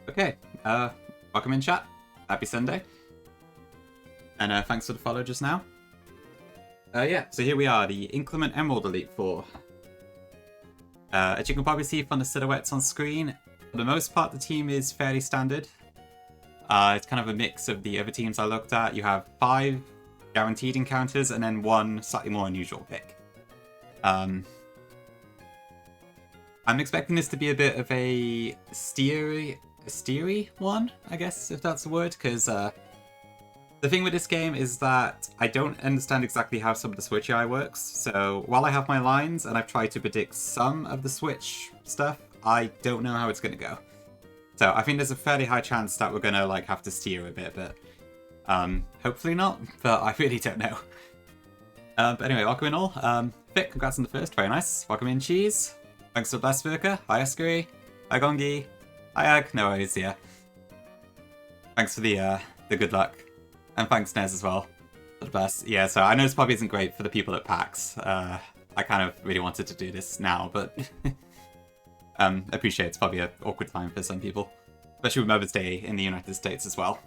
Okay, welcome in chat. Happy Sunday. And thanks for the follow just now. Yeah, so here we are, the Inclement Emerald Elite Four. As you can probably see from the silhouettes on screen, for the most part the team is fairly standard. It's kind of a mix of the other teams I looked at. You have 5 guaranteed encounters and then 1 slightly more unusual pick. I'm expecting this to be a bit of a steery one, I guess, if that's a word, because the thing with this game is that I don't understand exactly how some of the switch AI works. So while I have my lines and I've tried to predict some of the switch stuff, I don't know how it's going to go. So I think there's a fairly high chance that we're going to have to steer a bit, but hopefully not, but I really don't know. But anyway, welcome in all. Vic, congrats on the first, very nice. Welcome in, Cheese. Thanks for Bless Verka. Hi, Ascari. Hi, Gongi. Hi, Ag. No worries, yeah. Thanks for the good luck. And thanks, Nez, as well. For the best. Yeah, so I know this probably isn't great for the people at PAX. I kind of really wanted to do this now, but appreciate it's probably an awkward time for some people. Especially with Mother's Day in the United States as well.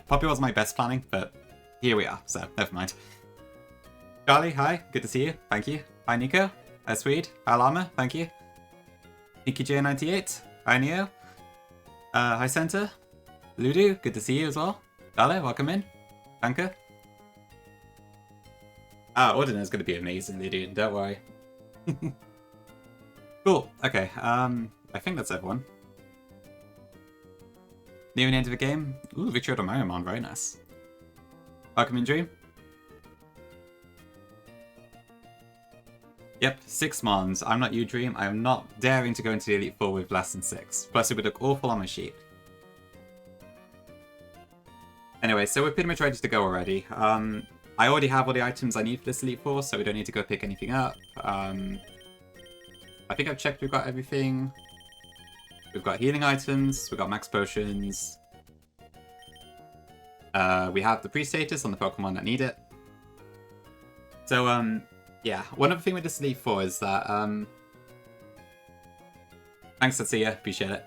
Probably wasn't my best planning, but here we are, so never mind. Charlie, hi. Good to see you. Thank you. Hi, Nico. Hi, Swede. Hi, Llama. Thank you. Nikki J98. Hi, Neo. Hi, Center. Ludu, good to see you as well. Dale, welcome in. Danke. Ordinar's gonna be amazing, Ludu, don't worry. Cool, okay, I think that's everyone. New and end of the game. Ooh, Victory to Mariamon, very nice. Welcome in, Dream. Yep, 6 Mons. I'm not you, Dream. I am not daring to go into the Elite Four with less than 6. Plus, it would look awful on my sheet. Anyway, so we're pretty much ready to go already. I already have all the items I need for this Elite Four, so we don't need to go pick anything up. I think I've checked we've got everything. We've got healing items, we've got max potions. We have the pre-status on the Pokemon that need it. So, yeah, one other thing with this Elite Four is that, thanks, Satsuya, appreciate it.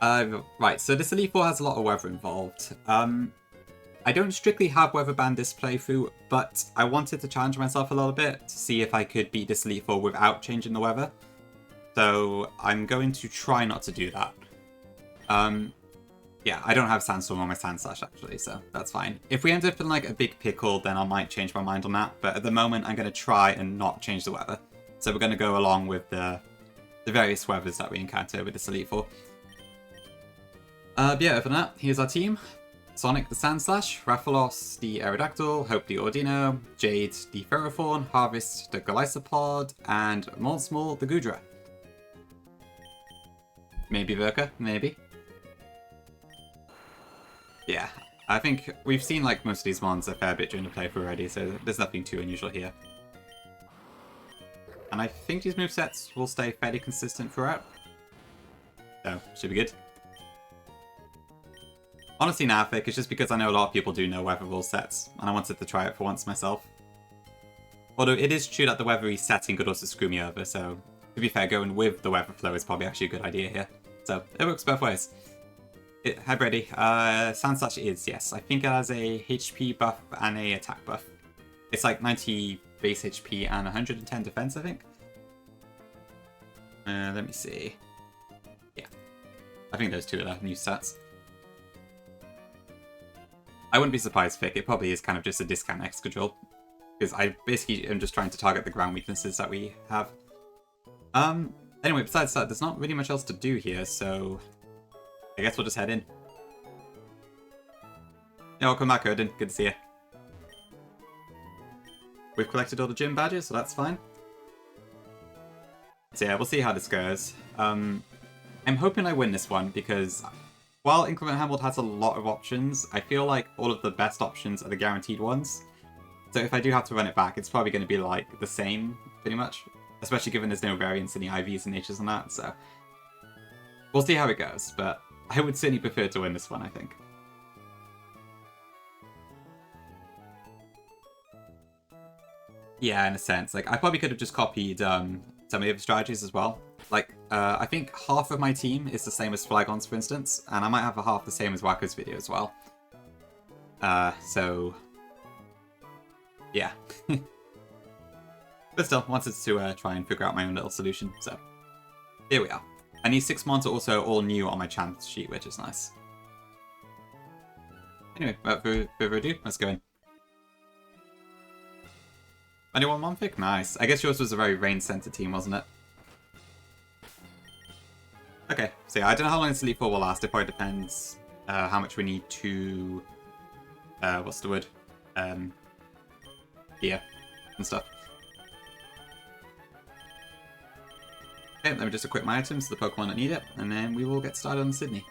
Right, so this Elite Four has a lot of weather involved. I don't strictly have weather band this playthrough, but I wanted to challenge myself a little bit to see if I could beat this Elite Four without changing the weather. So I'm going to try not to do that. Yeah, I don't have Sandstorm on my Sand Slash actually, so that's fine. If we end up in a big pickle, then I might change my mind on that, but at the moment I'm going to try and not change the weather. So we're going to go along with the various weathers that we encounter with this Elite Four. Yeah, other than that, here's our team. Sonic the Sandslash, Rathalos the Aerodactyl, Hope the Ordino, Jade the Ferrothorn, Harvest the Golisopod, and Moldsmal the Goodra. Maybe Verka, maybe. Yeah, I think we've seen most of these mons a fair bit during the playthrough already, so there's nothing too unusual here. And I think these movesets will stay fairly consistent throughout. So, should be good. Honestly, Nafik, it's just because I know a lot of people do know weather rule sets, and I wanted to try it for once myself. Although it is true that the weather resetting could also screw me over, so to be fair, going with the weather flow is probably actually a good idea here. So, it works both ways. Hi, Brady. Sandslash is, yes. I think it has a HP buff and a attack buff. It's 90 base HP and 110 defense, I think. Let me see. Yeah. I think those two are the new stats. I wouldn't be surprised, Vic. It probably is kind of just a discount X control. Because I basically am just trying to target the ground weaknesses that we have. Anyway, besides that, there's not really much else to do here, so I guess we'll just head in. Yeah, welcome back, Odin. Good to see you. We've collected all the gym badges, so that's fine. So yeah, we'll see how this goes. I'm hoping I win this one, because while Inclement Emerald has a lot of options, I feel like all of the best options are the guaranteed ones. So if I do have to run it back, it's probably going to be the same, pretty much. Especially given there's no variance in the IVs and natures and that, so we'll see how it goes, but I would certainly prefer to win this one, I think. Yeah, in a sense. I probably could have just copied some of the other strategies as well. I think half of my team is the same as Flagon's, for instance, and I might have a half the same as Wacko's video as well. So... yeah. But still, wanted to try and figure out my own little solution, so... here we are. And these 6 mons are also all new on my chance sheet, which is nice. Anyway, without further ado, let's go in. Anyone Monfic? Nice. I guess yours was a very range-centered team, wasn't it? Okay, so yeah, I don't know how long this Elite Four will last. It probably depends how much we need to... what's the word? Gear and stuff. Okay, let me just equip my items to the Pokemon that need it, and then we will get started on Sydney.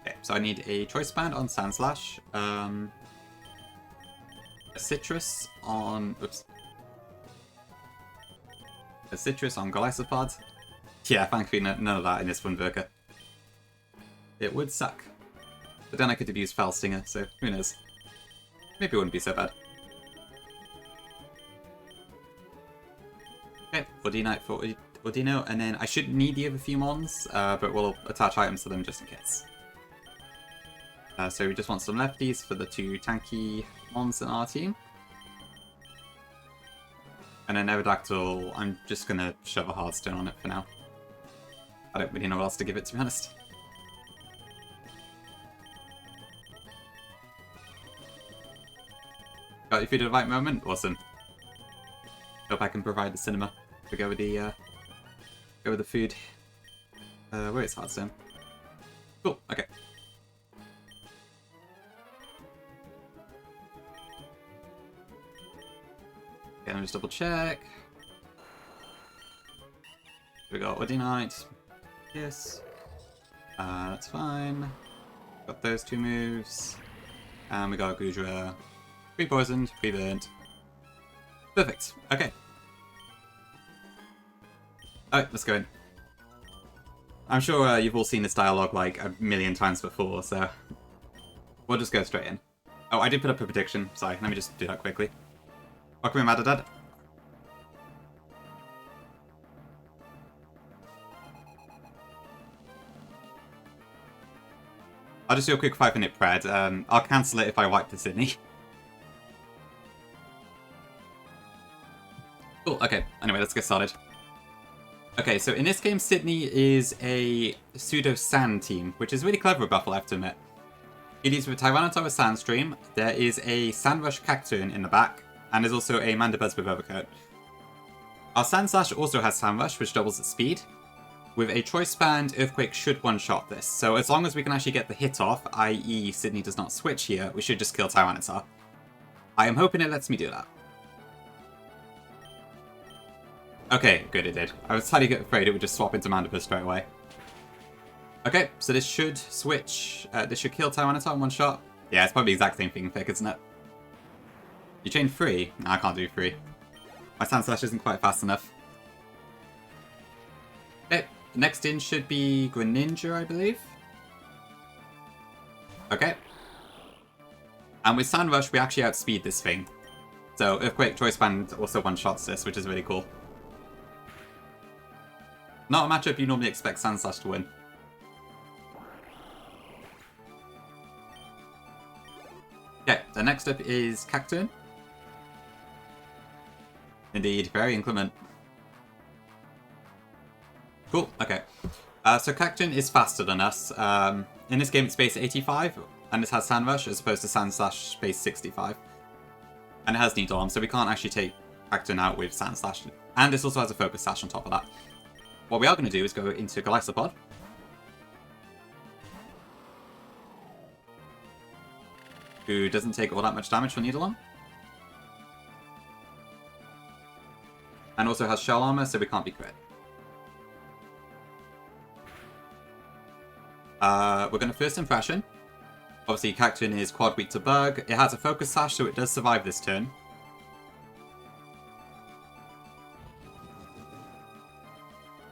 Okay, so I need a Choice Band on Sandslash, a Citrus on... oops. A Citrus on Golisopod. Yeah, thankfully none of that in this Funverka. It would suck. But then I could abuse Foul Stinger, so who knows. Maybe it wouldn't be so bad. Okay, Ordinite for Ordino, and then I shouldn't need the other few mons, but we'll attach items to them just in case. So we just want some lefties for the 2 tanky mons in our team. And then Aerodactyl, I'm just going to shove a Hardstone on it for now. I don't really know what else to give it, to be honest. Got your food at the right moment? Awesome. Hope I can provide the cinema to go with the food. Where is Hearthstone? Cool, okay. Okay, let me just double check. We got Ordinite. Yes. That's fine. Got those 2 moves. And we got Gudra. Pre-poisoned, pre-burnt. Perfect. Okay. Alright, let's go in. I'm sure you've all seen this dialogue like a million times before, so we'll just go straight in. Oh, I did put up a prediction. Sorry, let me just do that quickly. Welcome in, Madadad. I'll just do a quick 5-minute pred. I'll cancel it if I wipe the Sydney. Cool, okay. Anyway, let's get started. Okay, so in this game, Sydney is a pseudo-sand team, which is really clever of Buffalo, I have to admit. It is with Tyranitar Sandstream, there is a Sandrush Cacturne in the back, and there's also a Mandibuzz with Overcoat. Our Sandslash also has Sandrush, which doubles its speed. With a Choice Band, Earthquake should one-shot this, so as long as we can actually get the hit off, i.e. Sydney does not switch here, we should just kill Tyranitar. I am hoping it lets me do that. Okay, good, it did. I was slightly afraid it would just swap into Mandibuzz straight away. Okay, so this should switch. This should kill Tyranitar in one shot. Yeah, it's probably the exact same thing, Thick, isn't it? You chain 3? No, I can't do 3. My Sandslash isn't quite fast enough. Okay, next in should be Greninja, I believe. Okay. And with Sandrush, we actually outspeed this thing. So Earthquake Choice Band also one-shots this, which is really cool. Not a matchup you normally expect Sandslash to win. Okay, the next up is Cacturne. Indeed, very inclement. Cool, okay. So Cacturne is faster than us. In this game it's base 85, and it has Sandrush as opposed to Sandslash base 65. And it has Needle Arm, so we can't actually take Cacturne out with Sandslash. And this also has a Focus Sash on top of that. What we are going to do is go into Golisopod. Who doesn't take all that much damage from Needle Arm. And also has Shell Armor, so we can't be crit. We're going to First Impression. Obviously, Cacturne is quad weak to Bug. It has a Focus Sash, so it does survive this turn.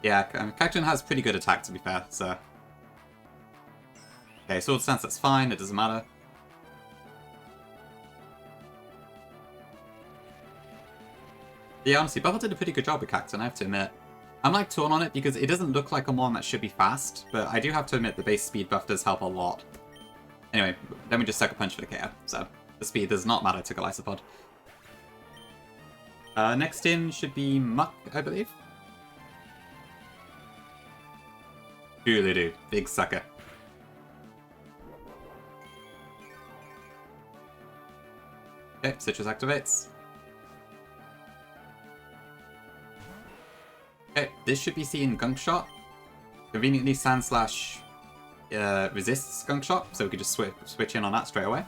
Yeah, Cacturne has pretty good attack, to be fair, so... Okay, Sword Stance, that's fine, it doesn't matter. Yeah, honestly, Buffalo did a pretty good job with Cactus, I have to admit. I'm like torn on it because it doesn't look like a mon that should be fast, but I do have to admit the base speed buff does help a lot. Anyway, let me just Sucker Punch for the KO. So, the speed does not matter to Golisopod. Next in should be Muck, I believe. Doodly-doo, big sucker. Okay, Citrus activates. Okay, this should be seeing Gunk Shot. Conveniently, Sand Slash resists Gunk Shot, so we could just switch in on that straight away.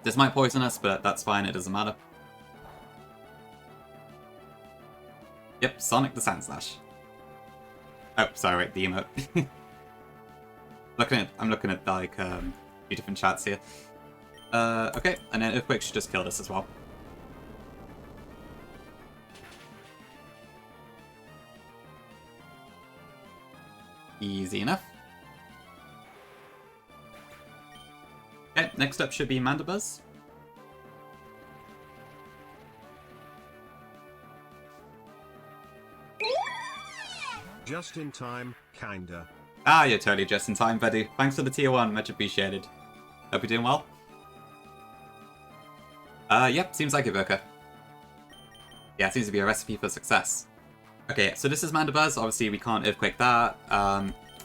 This might poison us, but that's fine, it doesn't matter. Yep, Sonic the Sand Slash. Oh, sorry, right, the emote. I'm looking at like a few different chats here. Okay, and then Earthquake should just kill this as well. Easy enough. Okay, next up should be Mandibuzz. Just in time, kinda. Ah, you're totally just in time, buddy. Thanks for the tier 1, much appreciated. Hope you're doing well. Yep, seems like it, Burka. Yeah, it seems to be a recipe for success. Okay, so this is Mandibuzz. Obviously, we can't Earthquake that.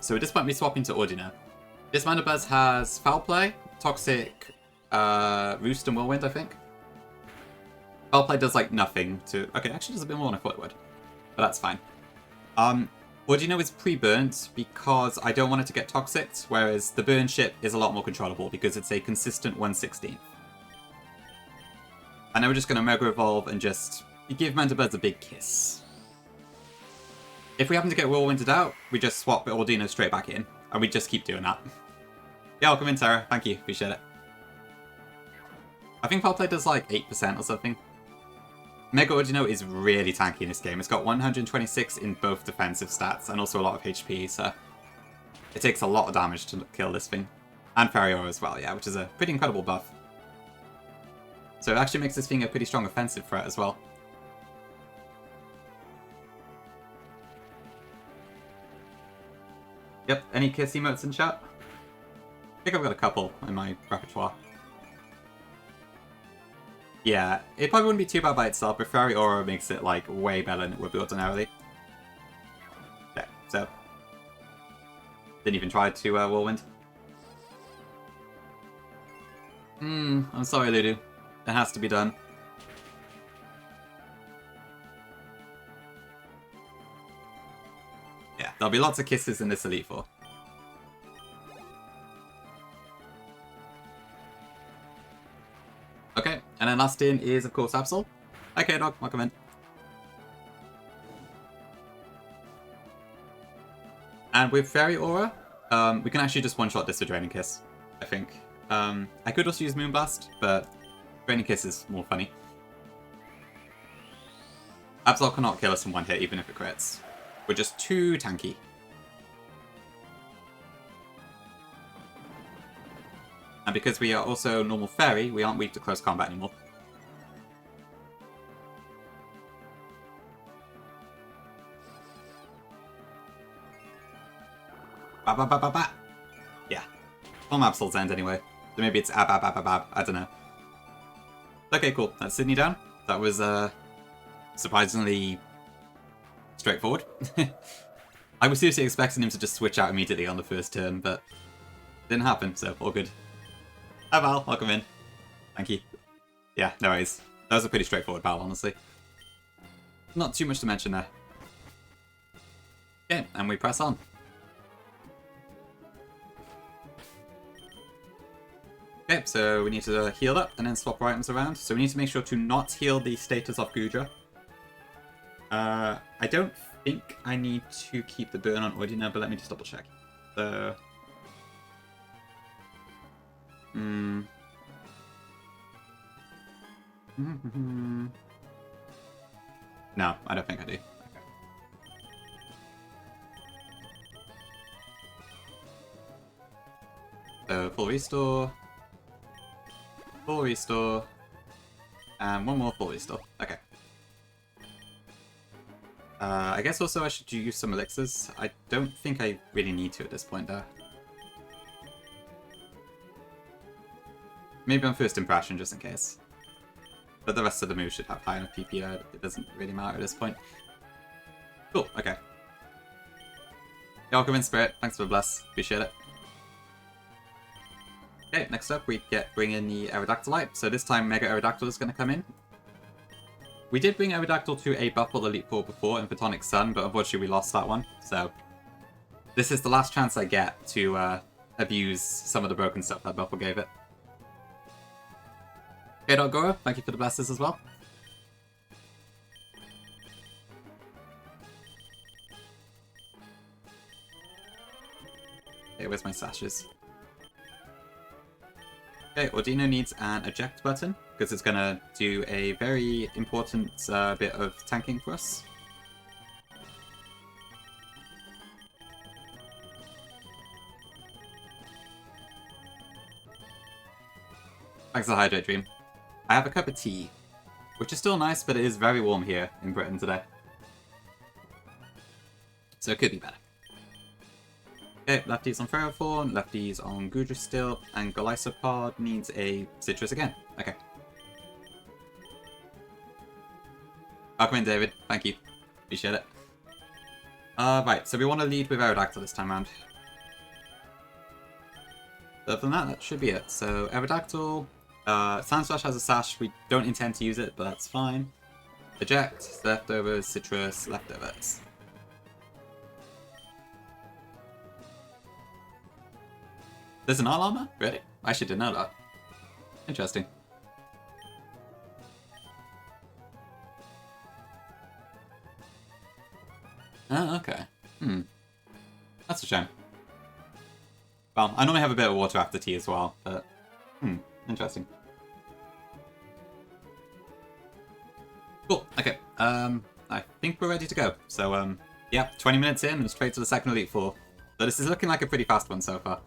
So at this point, we're swapping to Ordina. This Mandibuzz has Foul Play, Toxic, Roost, and Whirlwind, I think. Foul Play does, like, nothing to... Okay, actually does a bit more than I thought it would. But that's fine. Ordina is pre-burnt because I don't want it to get Toxic, whereas the Burn Ship is a lot more controllable because it's a consistent 1/16. And now we're just going to Mega Evolve and just give Mandibuzz a big kiss. If we happen to get Whirlwinded out, we just swap Ordina straight back in, and we just keep doing that. Yeah, welcome in, Sarah. Thank you. Appreciate it. I think Foul Play does like 8% or something. Mega Ordino is really tanky in this game. It's got 126 in both defensive stats, and also a lot of HP, so it takes a lot of damage to kill this thing. And Feriora as well, yeah, which is a pretty incredible buff. So it actually makes this thing a pretty strong offensive threat as well. Yep, any kiss emotes in chat? I think I've got a couple in my repertoire. Yeah, it probably wouldn't be too bad by itself, but Fairy Aura makes it, like, way better than it would be ordinarily. Okay, so... Didn't even try to Whirlwind. I'm sorry, Ludu. It has to be done. Yeah, there'll be lots of kisses in this Elite Four. Okay, and then last in is, of course, Absol. Okay, dog, welcome in. And with Fairy Aura, we can actually just one-shot this with Draining Kiss, I think. I could also use Moonblast, but Draining Kiss is more funny. Absol cannot kill us in one hit, even if it crits. We're just too tanky. And because we are also normal fairy, we aren't weak to close combat anymore. Ba ba ba ba ba. Yeah. On Absol's end anyway. So maybe it's ab ab ab ab ab. I don't know. Okay, cool. That's Sydney down. That was surprisingly straightforward. I was seriously expecting him to just switch out immediately on the first turn, but didn't happen, so all good. Hi Val, welcome in. Thank you. Yeah, no worries. That was a pretty straightforward battle, honestly. Not too much to mention there. Okay, and we press on. Okay, so we need to heal up and then swap our items around. So we need to make sure to not heal the status of Gudra. I don't think I need to keep the burn on Ordina, but let me just double check. So... No, I don't think I do. Okay. So, full restore, And one more fully still. Okay. I guess also I should use some elixirs. I don't think I really need to at this point, though. Maybe on first impression, just in case. But the rest of the moves should have high enough PP that it doesn't really matter at this point. Cool, okay. Inclement Spirit, thanks for the bless. Appreciate it. Okay, next up we bring in the Aerodactylite. So this time Mega Aerodactyl is going to come in. We did bring Aerodactyl to a Buffle Elite Four before in Photonic Sun, but unfortunately we lost that one. So this is the last chance I get to abuse some of the broken stuff that Buffle gave it. Okay, Goro, thank you for the blesses as well. Okay, where's my sashes? Okay, Ordino needs an eject button, because it's going to do a very important bit of tanking for us. Thanks for the Hydrate Dream. I have a cup of tea, which is still nice, but it is very warm here in Britain today. So it could be better. Okay, lefties on Ferrothorn, lefties on Gudra still, and Golisopod needs a Citrus again. Okay. Welcome in, David. Thank you. Appreciate it. Right, so we want to lead with Aerodactyl this time around. Other than that, that should be it. So, Aerodactyl, Sandslash has a Sash. We don't intend to use it, but that's fine. Eject, leftovers, Citrus, leftovers. There's an Art Armor? Really? I actually didn't know that. Interesting. Oh, okay. That's a shame. Well, I normally have a bit of water after tea as well, but... interesting. Cool, okay. I think we're ready to go. So, yeah, 20 minutes in and straight to the second Elite Four. So this is looking like a pretty fast one so far.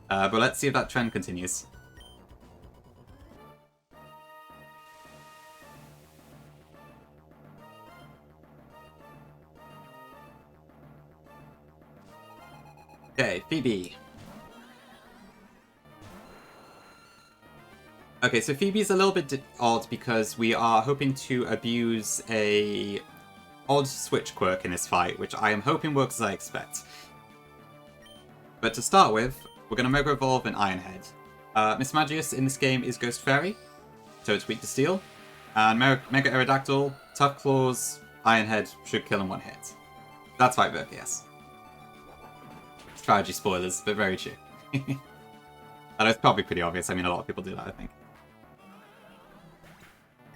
But let's see if that trend continues. Okay, Phoebe. Okay, so Phoebe's a little bit odd because we are hoping to abuse a odd switch quirk in this fight, which I am hoping works as I expect. But to start with, we're going to Mega Evolve an Ironhead. Miss Magius in this game is Ghost Fairy, so it's weak to steel. And Mega Aerodactyl, Tough Claws, Ironhead should kill in one hit. That's Fight Burke, yes. Strategy spoilers, but very true. That is probably pretty obvious. I mean, a lot of people do that, I think.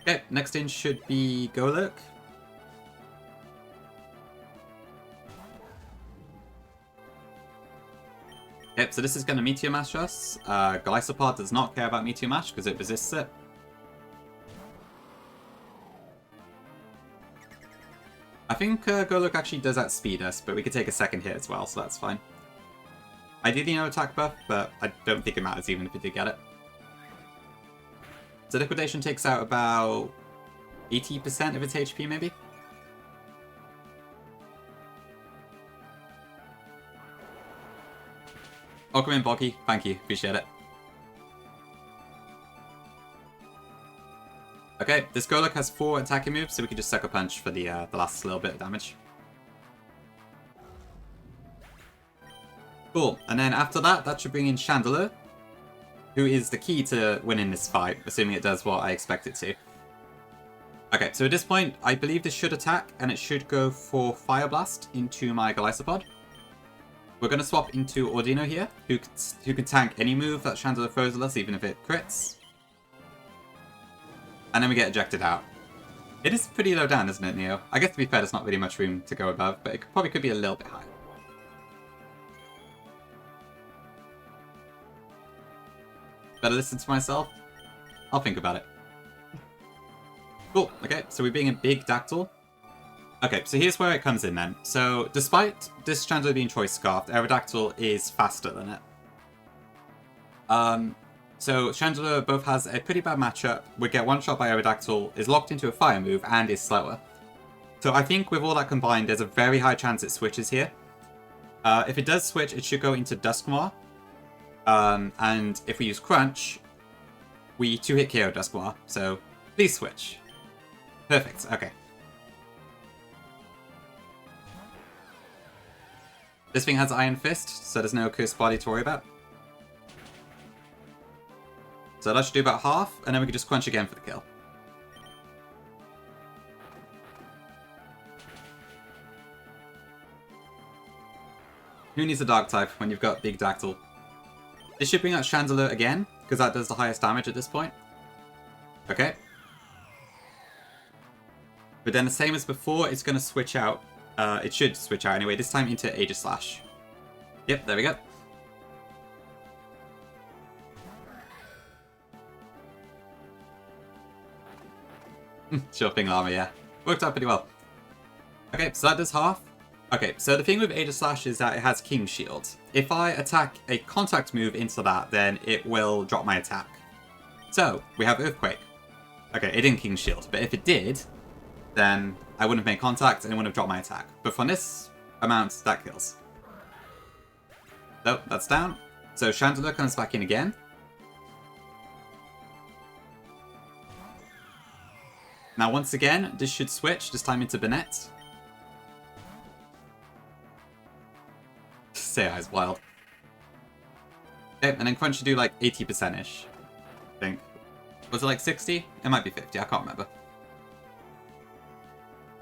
Okay, next in should be Golurk. Yep, so this is going to Meteor Mash us. Golisopod does not care about Meteor Mash because it resists it. I think Golurk actually does outspeed us, but we could take a second hit as well, so that's fine. Ideally no attack buff, but I don't think it matters even if we did get it. So Liquidation takes out about 80% of its HP, maybe? Welcome in, Boggy. Thank you. Appreciate it. Okay, this Golurk has 4 attacking moves, so we can just Sucker Punch for the last little bit of damage. Cool. And then after that, that should bring in Chandelure, who is the key to winning this fight, assuming it does what I expect it to. Okay, so at this point, I believe this should attack, and it should go for Fire Blast into my Golisopod. We're going to swap into Ordino here, who can tank any move that Chandelure throws at us, even if it crits. And then we get ejected out. It is pretty low down, isn't it, Neo? I guess to be fair, there's not really much room to go above, but it probably could be a little bit higher. Better listen to myself? I'll think about it. Cool, okay, so we're being a big Dactyl. Okay, so here's where it comes in then. So, despite this Chandelure being Choice Scarfed, Aerodactyl is faster than it. So Chandler both has a pretty bad matchup, would get one shot by Aerodactyl, is locked into a fire move, and is slower. So I think with all that combined, there's a very high chance it switches here. If it does switch, it should go into Dusknoir. And if we use Crunch, we 2-hit KO Dusknoir. So please switch. Perfect, okay. This thing has Iron Fist, so there's no Cursed Body to worry about. So that should do about half, and then we can just Crunch again for the kill. Who needs a Dark type when you've got Big Dactyl? This should bring out Chandler again, because that does the highest damage at this point. Okay. But then the same as before, it's going to switch out. It should switch out anyway, this time into Aegislash. Yep, there we go. Sure thing, Llama, yeah. Worked out pretty well. Okay, so that does half. Okay, so the thing with Aegislash is that it has King Shield. If I attack a contact move into that, then it will drop my attack. So, we have Earthquake. Okay, it didn't King Shield, but if it did, then I wouldn't have made contact and it wouldn't have dropped my attack. But from this amount, that kills. So, that's down. So Chandler comes back in again. Now once again, this should switch, this time into Bennett. Say is wild. Okay, and then Crunch should do like 80%-ish, I think. Was it like 60? It might be 50, I can't remember.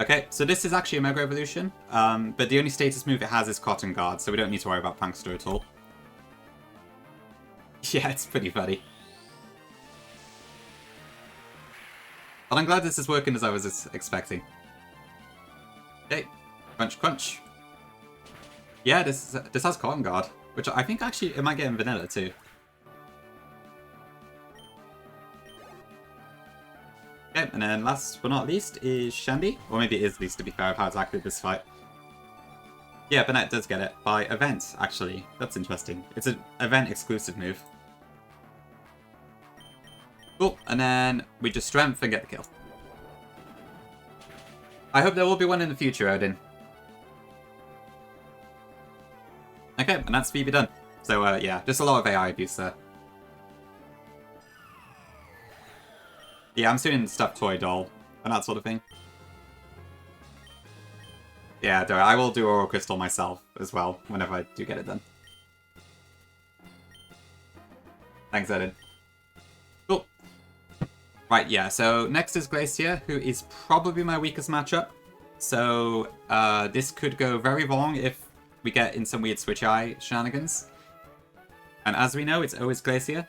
Okay, so this is actually a Mega Evolution, but the only status move it has is Cotton Guard, so we don't need to worry about Prankster at all. Yeah, it's pretty funny. But I'm glad this is working as I was expecting. Okay, Crunch, Crunch. Yeah, this has Cotton Guard, which I think actually it might get in Vanilla too. Okay, and then last but not least is Shandy. Or maybe it is least to be fair of how it's acted this fight. Yeah, Bennett does get it by event, actually. That's interesting. It's an event exclusive move. Cool, and then we just Strength and get the kill. I hope there will be one in the future, Odin. Okay, and that's Phoebe done. So, yeah, just a lot of AI abuse there. Yeah, I'm doing Stuffed Toy Doll and that sort of thing. Yeah, I will do Aura Crystal myself as well, whenever I do get it done. Thanks, Edin. Cool. Right, yeah, so next is Glacier, who is probably my weakest matchup. So, this could go very wrong if we get in some weird Switch Eye shenanigans. And as we know, it's always Glacier.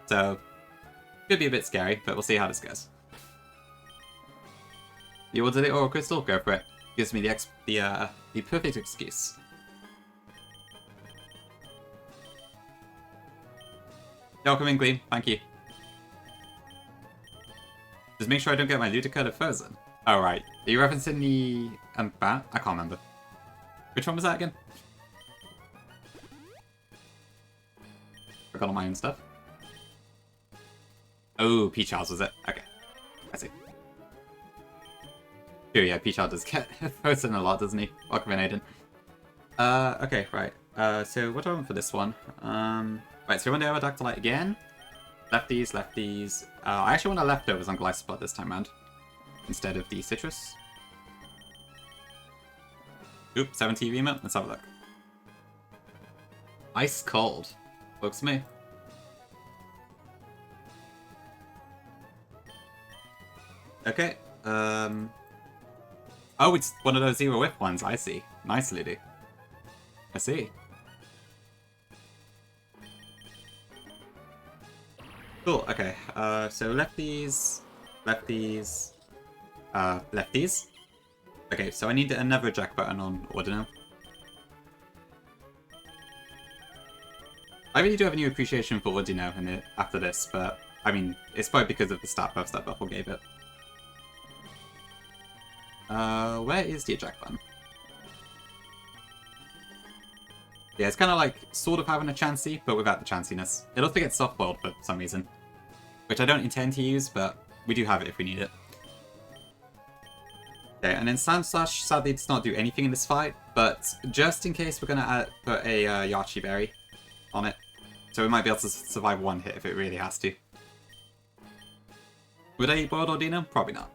So, could be a bit scary, but we'll see how this goes. You will delete Aura Crystal? Go for it. Gives me the perfect excuse. Welcome in, Gleam. Thank you. Just make sure I don't get my Ludicata frozen. Oh, right. Are you referencing the... I can't remember. Which one was that again? Forgot all my own stuff. Oh, Peachard was it? Okay. I see. Oh yeah, Peachard does get frozen a lot, doesn't he? Welcome in, Aiden. Okay, right. So what do I want for this one? Right, so we want the Aerodactylite again. Lefties, lefties. I actually want the leftovers on Glycopod this time around. Instead of the citrus. Oop, 7 TV emote. Let's have a look. Ice cold. Looks me. Okay. Oh, it's one of those Zero Whip ones. I see. Nice, Lady. I see. Cool, okay. So lefties, lefties, lefties. Okay, so I need another Jack button on Ordino. I really do have a new appreciation for Ordino after this, but I mean, it's probably because of the stat buffs that Buffle gave it. Where is the eject button? Yeah, it's kind of like sort of having a Chansey, but without the chanciness. It also gets soft-boiled for some reason, which I don't intend to use, but we do have it if we need it. Okay, and then Sand Slash sadly does not do anything in this fight, but just in case we're going to put a Yachi Berry on it. So we might be able to survive one hit if it really has to. Would I eat Boiled Ordino? Probably not.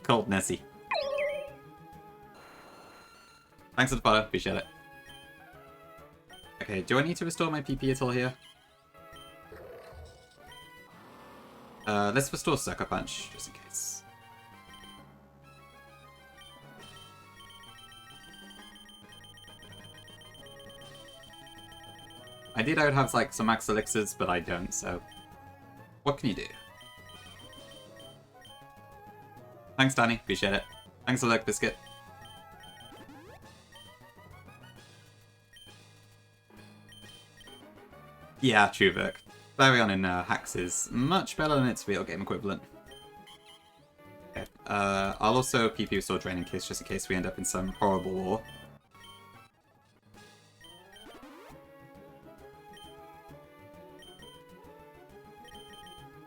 Cold Nessie. Thanks for the follow, appreciate it. Okay, do I need to restore my PP at all here? Let's restore Sucker Punch, just in case. Ideally I would have like some max elixirs, but I don't, so... What can you do? Thanks, Danny. Appreciate it. Thanks, Alec Biscuit. Yeah, true, Virk. Flareon in Hacks is much better than its real game equivalent. Okay. I'll also PP Restore Drain in case, just in case we end up in some horrible war.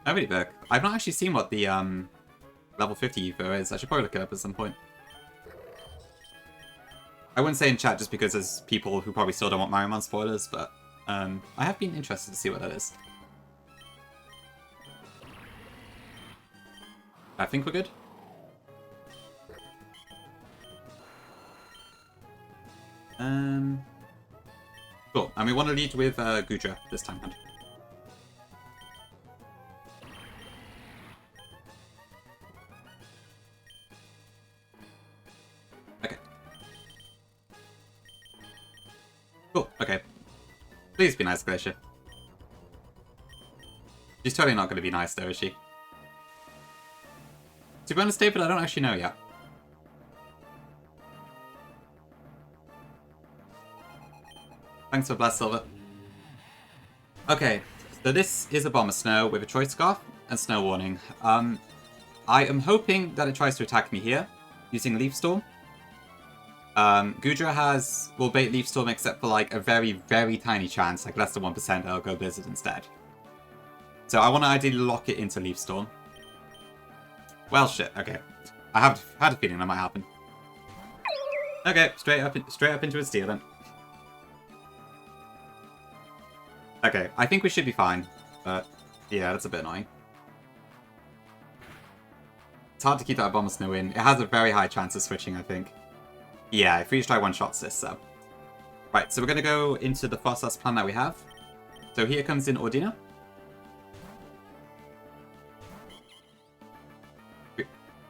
Oh, really, Virk. I've not actually seen what the level 50 Evo is. I should probably look it up at some point. I wouldn't say in chat just because there's people who probably still don't want Marimon spoilers, but I have been interested to see what that is. I think we're good. Cool. And we want to lead with Gudra this time round. Okay. Cool. Okay. Please be nice, Glacier. She's totally not going to be nice, though, is she? To be honest, David, I don't actually know yet. Thanks for Blast Silver. Okay, so this is a Bomber Snow with a Choice Scarf and Snow Warning. I am hoping that it tries to attack me here, using Leaf Storm. Gudra will bait Leaf Storm except for like a very, very tiny chance, like less than 1%, that I'll go Blizzard instead. So I want to ideally lock it into Leaf Storm. Well, shit, okay. I have had a feeling that might happen. Okay, straight up into a Steel then. Okay, I think we should be fine, but yeah, that's a bit annoying. It's hard to keep that Bomber Snow in. It has a very high chance of switching, I think. Yeah, if Freeze Dry one-shots this, so. Right, so we're going to go into the Fossas plan that we have. So here comes in Ordina.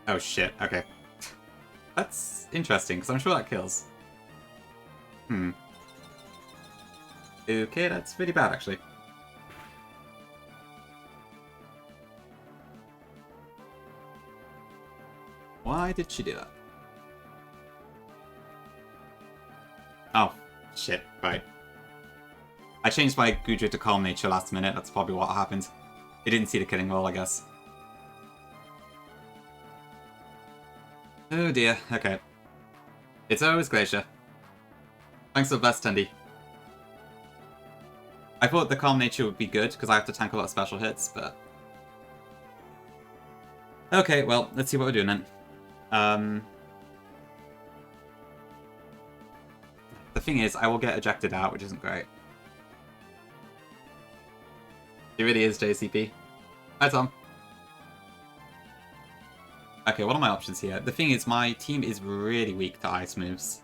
Oh shit, okay. That's interesting, because I'm sure that kills. Okay, that's really bad, actually. Why did she do that? Oh, shit, right. I changed my Gudra to Calm Nature last minute, that's probably what happened. It didn't see the killing roll, I guess. Oh dear, okay. It's always Glacier. Thanks for the best, Tendy. I thought the Calm Nature would be good, because I have to tank a lot of special hits, but... Okay, well, let's see what we're doing then. The thing is, I will get ejected out, which isn't great. It really is JCP. Hi, Tom. Okay, what are my options here? The thing is, my team is really weak to ice moves.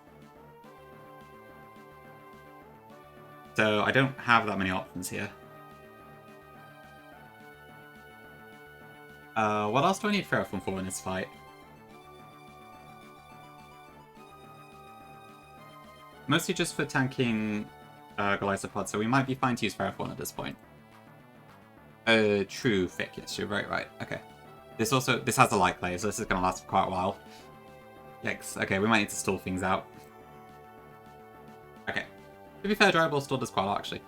So I don't have that many options here. What else do I need Ferrothorn for in this fight? Mostly just for tanking Golisopod, so we might be fine to use Ferrothorn at this point. True, Thick, yes, you're very right. Okay. This has a light play, so this is going to last for quite a while. Yikes. Okay, we might need to stall things out. Okay. To be fair, Dryball still does quite a lot, actually.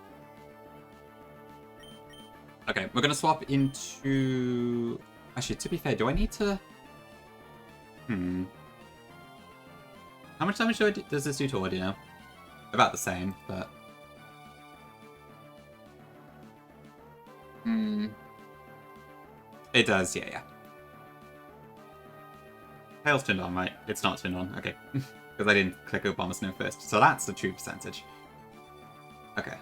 Okay, we're going to swap into... Actually, to be fair, do I need to... How much damage does this do to Ordino? about the same, but... It does, yeah. Hail's turned on, right? It's not turned on, okay. Because I didn't click Obama's name first. So that's the true percentage. Okay.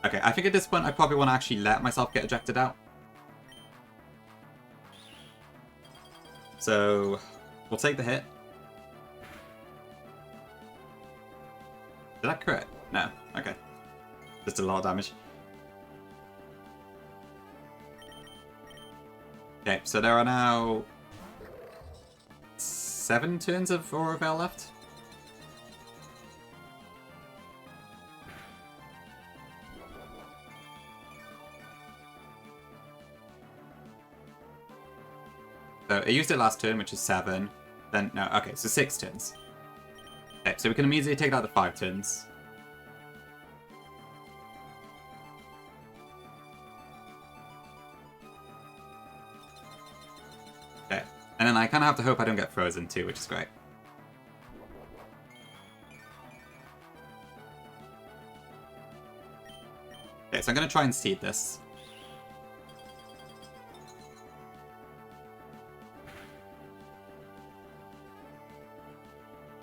Okay, I think at this point I probably want to actually let myself get ejected out. So, we'll take the hit. Did that crit? No. Okay. Just a lot of damage. Okay, so there are now 7 turns of Aura Veil left. So I used it last turn, which is 7. Then, no, okay, so 6 turns. Okay, so we can immediately take out the 5 turns. Okay, and then I kind of have to hope I don't get frozen too, which is great. Okay, so I'm going to try and seed this.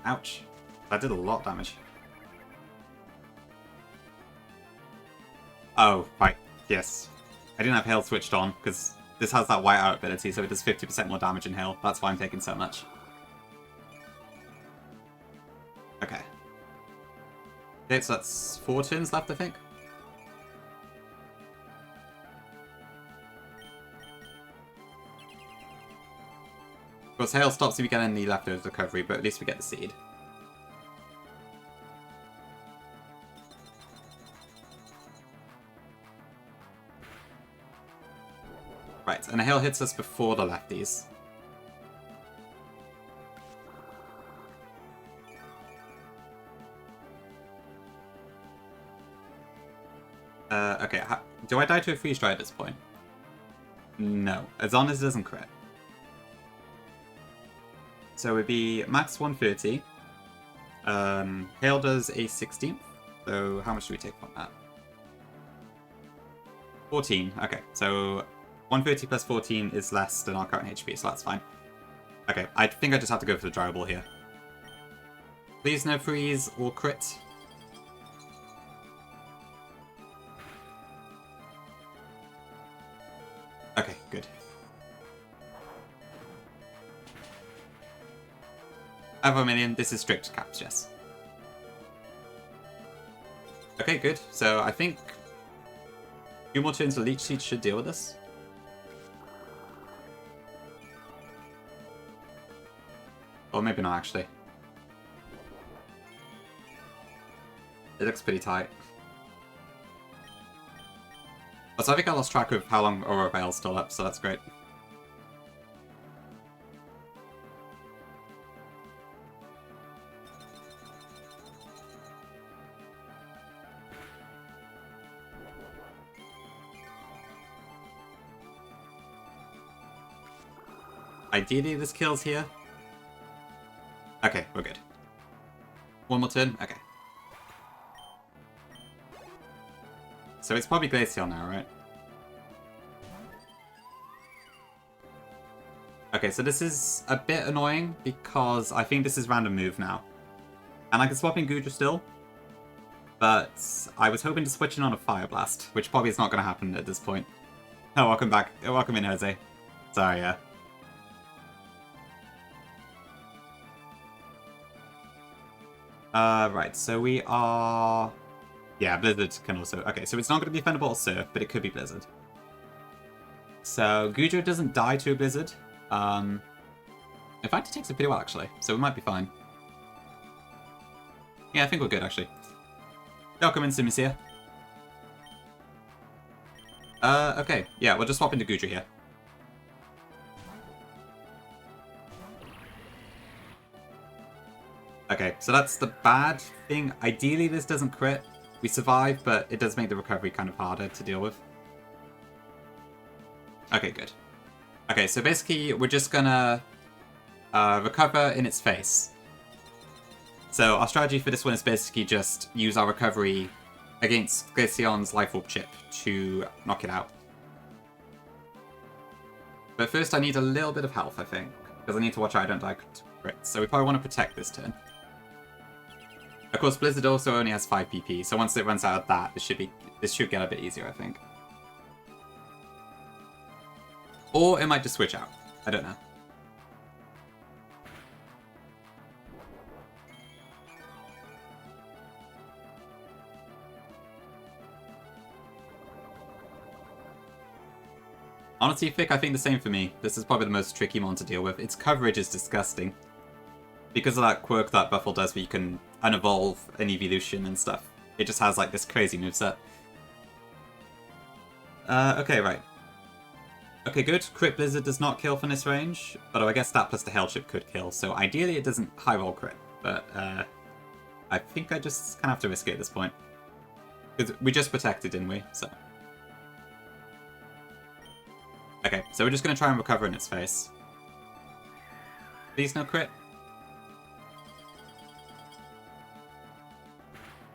Ouch. That did a lot of damage. Oh, right. Yes. I didn't have Hail switched on, because this has that whiteout ability, so it does 50% more damage in Hail. That's why I'm taking so much. Okay. Okay, so that's 4 turns left, I think. Of course, Hail stops if you get any leftovers recovery, but at least we get the seed. Right, and Hail hits us before the lefties. Okay, do I die to a freeze dry at this point? No, as long as it doesn't crit. So it would be max 130. Hail does a 16th. So how much do we take from that? 14. Okay, so 130 plus 14 is less than our current HP, so that's fine. Okay, I think I just have to go for the dryable here. Please no freeze or crit. Okay, good. Minion, this is strict caps, yes. Okay, good. So I think 2 more turns of Leech Seed should deal with this. Or maybe not, actually. It looks pretty tight. Also, I think I lost track of how long Aura Veil's still up, so that's great. Ideally, this kills here. Okay, we're good. 1 more turn? Okay. So it's probably Glacial now, right? Okay, so this is a bit annoying because I think this is random move now. And I can swap in Gudra still. But I was hoping to switch in on a Fire Blast, which probably is not going to happen at this point. Oh, welcome back. Welcome in, Jose. Sorry, yeah. Right, so we are... Yeah, Blizzard can also... Okay, so it's not going to be defendable or Surf, but it could be Blizzard. So, Gudra doesn't die to a Blizzard. In fact, it takes it pretty well, actually, so we might be fine. Yeah, I think we're good, actually. Welcome in, Simisia. Okay, yeah, we'll just swap into Gudra here. Okay, so that's the bad thing. Ideally, this doesn't crit. We survive, but it does make the recovery kind of harder to deal with. Okay, good. Okay, so basically, we're just gonna recover in its face. So our strategy for this one is basically just use our recovery against Glaceon's Life Orb chip to knock it out. But first I need a little bit of health, I think, because I need to watch out I don't die to crits. So we probably want to protect this turn. Of course, Blizzard also only has 5 PP, so once it runs out of that, this should get a bit easier, I think. Or it might just switch out. I don't know. Honestly, Fick, I think the same for me. This is probably the most tricky one to deal with. Its coverage is disgusting. Because of that quirk that Buffle does where you can unevolve an evolution and stuff. It just has like this crazy moveset. Okay, right. Okay, good. Crit Blizzard does not kill from this range, but I guess that plus the Hell Chip could kill, so ideally it doesn't high roll crit, but I think I just kind of have to risk it at this point. Because we just protected, didn't we? So. Okay, so we're just going to try and recover in its face. Please no crit.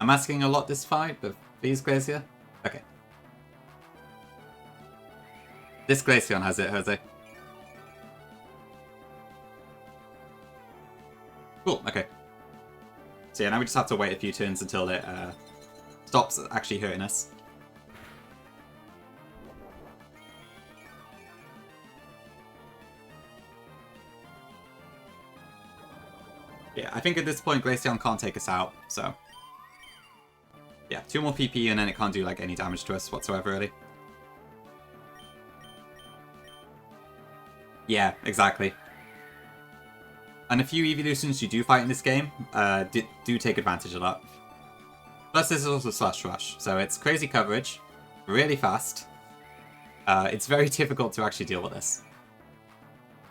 I'm asking a lot this fight, but please Glacier? Okay. This Glaceon has it, Jose. Cool, okay. So yeah, now we just have to wait a few turns until it stops actually hurting us. Yeah, I think at this point Glaceon can't take us out, so... Yeah, 2 more PP and then it can't do like any damage to us whatsoever, really. Yeah, exactly. And a few evolutions you do fight in this game do take advantage of that. Plus this is also Slash Rush, so it's crazy coverage, really fast. It's very difficult to actually deal with this.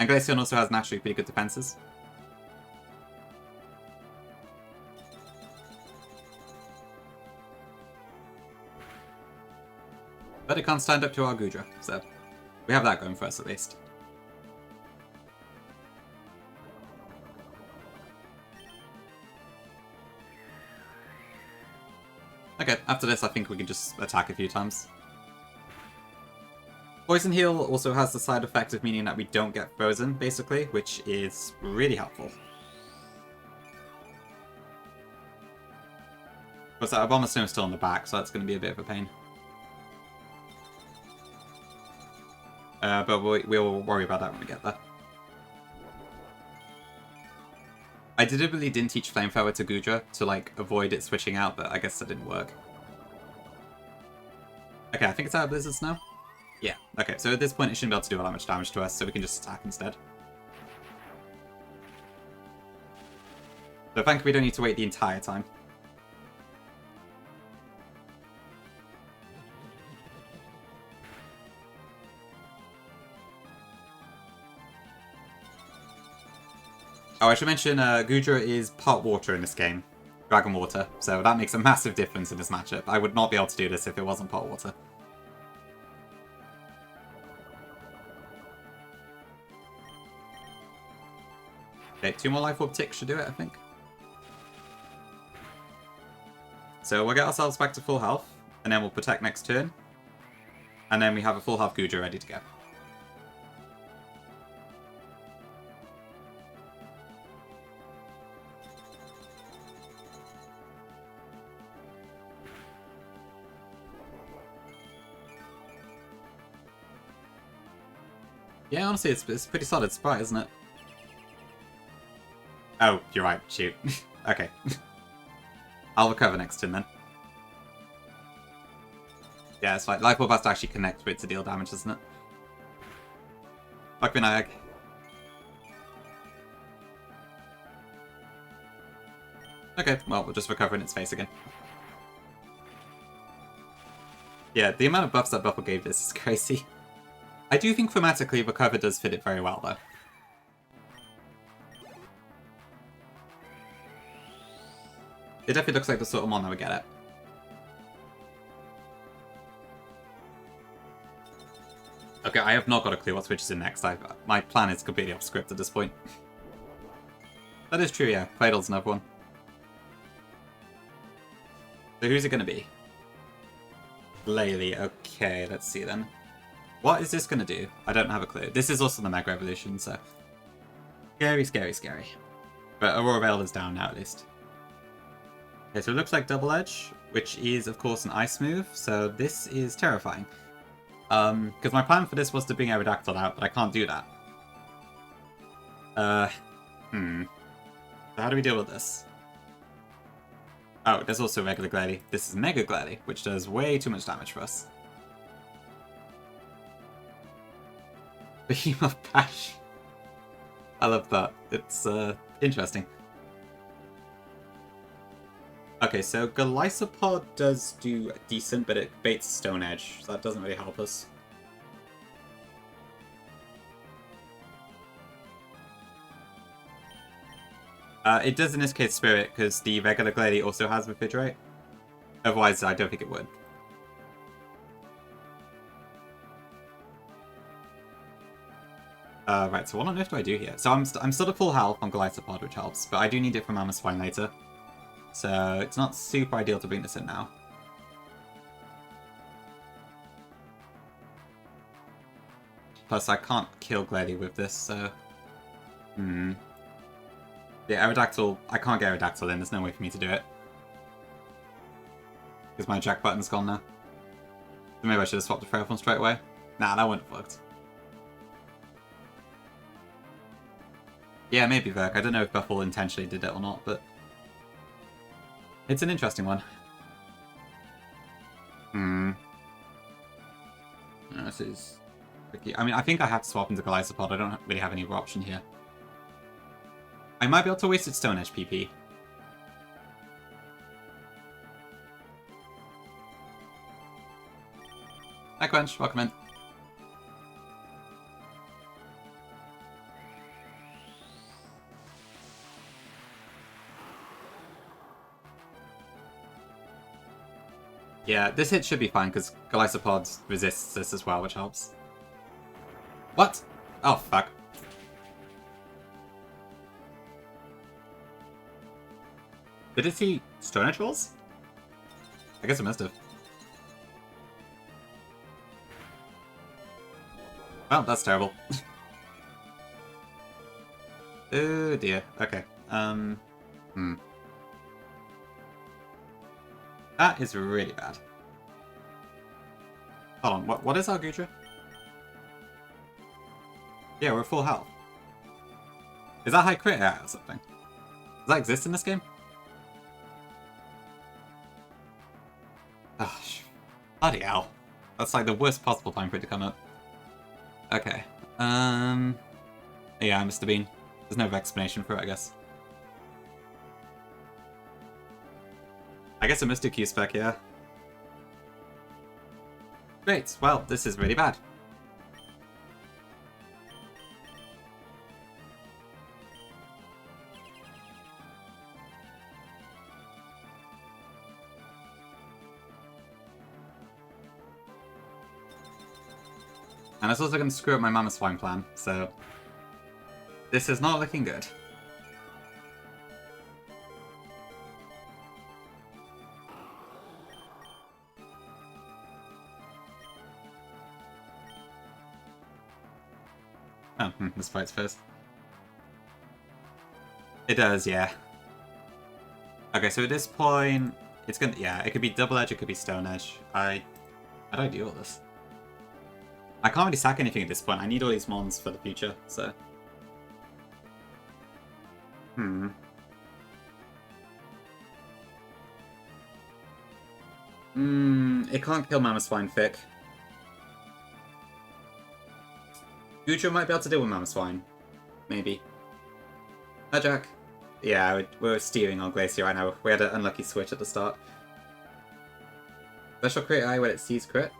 And Glaceon also has naturally pretty good defenses. But it can't stand up to our Gudra, so we have that going for us at least. Okay, after this I think we can just attack a few times. Poison Heal also has the side effect of meaning that we don't get frozen, basically, which is really helpful. Of course, that Abomasnow is still in the back, so that's going to be a bit of a pain. But we'll worry about that when we get there. I deliberately didn't teach Flamethrower to Gudra to, like, avoid it switching out, but I guess that didn't work. Okay, I think it's out of Blizzards now? Yeah, okay, so at this point it shouldn't be able to do all that much damage to us, so we can just attack instead. So thankfully we don't need to wait the entire time. Oh, I should mention Gudra is part water in this game. Dragon Water, so that makes a massive difference in this matchup. I would not be able to do this if it wasn't part water. Okay, 2 more Life Orb ticks should do it, I think. So we'll get ourselves back to full health, and then we'll protect next turn. And then we have a full health Gudra ready to go. Yeah, honestly, it's a pretty solid sprite, isn't it? Oh, you're right. Shoot. Okay. I'll recover next turn then. Yeah, it's like Life Orb has to actually connect for it to deal damage, doesn't it? Fuck Vinayak. Okay, well, we'll just recover in its face again. Yeah, the amount of buffs that Buffle gave this is crazy. I do think thematically Recover does fit it very well, though. It definitely looks like the sort of mon that would get it. Okay, I have not got a clue what switches in next. My plan is completely off script at this point. That is true, yeah. Cradle's another one. So who's it going to be? Glalie. Okay, let's see then. What is this going to do? I don't have a clue. This is also the Mega Evolution, so... Scary, scary, scary. But Aurora Veil is down now, at least. Okay, so it looks like Double Edge, which is, of course, an ice move, so this is terrifying. Because my plan for this was to bring Aerodactyl out, but I can't do that. So how do we deal with this? Oh, there's also regular Glalie. This is Mega Glalie, which does way too much damage for us. Behemoth Bash. I love that. It's interesting. Okay, so Golisopod does do decent, but it baits Stone Edge, so that doesn't really help us. It does in this case Spirit, because the regular Glalie also has Refrigerate. Otherwise, I don't think it would. Right, so what on earth do I do here? So I'm still at full health on Golisopod, which helps, but I do need it for Mammothswine later. So it's not super ideal to bring this in now. Plus, I can't kill Glalie with this, so... Yeah, Aerodactyl... I can't get Aerodactyl in, there's no way for me to do it. Because my jack button's gone now. So maybe I should have swapped the Ferrophone straight away. Nah, that wouldn't have worked. Yeah, maybe Verk. I don't know if Buffle intentionally did it or not, but... It's an interesting one. This is tricky. I mean, I think I have to swap into Golisopod. I don't really have any other option here. I might be able to waste its Stone Edge PP. Hi, Quench. Welcome in. Yeah, this hit should be fine, because Golisopod resists this as well, which helps. What? Oh, fuck. Did it see Stone Edge rolls? I guess it must have. Well, that's terrible. Oh dear. Okay. That is really bad. Hold on, what is our Gudra? Yeah, we're full health. Is that high crit or something? Does that exist in this game? Oh, bloody hell. That's like the worst possible time for it to come up. Okay. Yeah, Mr. Bean. There's no explanation for it, I guess. I guess it must do Q-Spec, yeah. Great, well, this is really bad. And it's also going to screw up my Mammothswine plan, so... This is not looking good. Oh, this fight's first. It does, yeah. Okay, so at this point, it's gonna... Yeah, it could be Double Edge, it could be Stone Edge. How do I deal with this? I can't really sack anything at this point. I need all these mons for the future, so... It can't kill Mammothswine thick. Gudra might be able to deal with Mammothswine. Maybe. Hi, Jack. Yeah, we're steering on Glacier right now. We had an unlucky switch at the start. Special crit eye when it sees crit.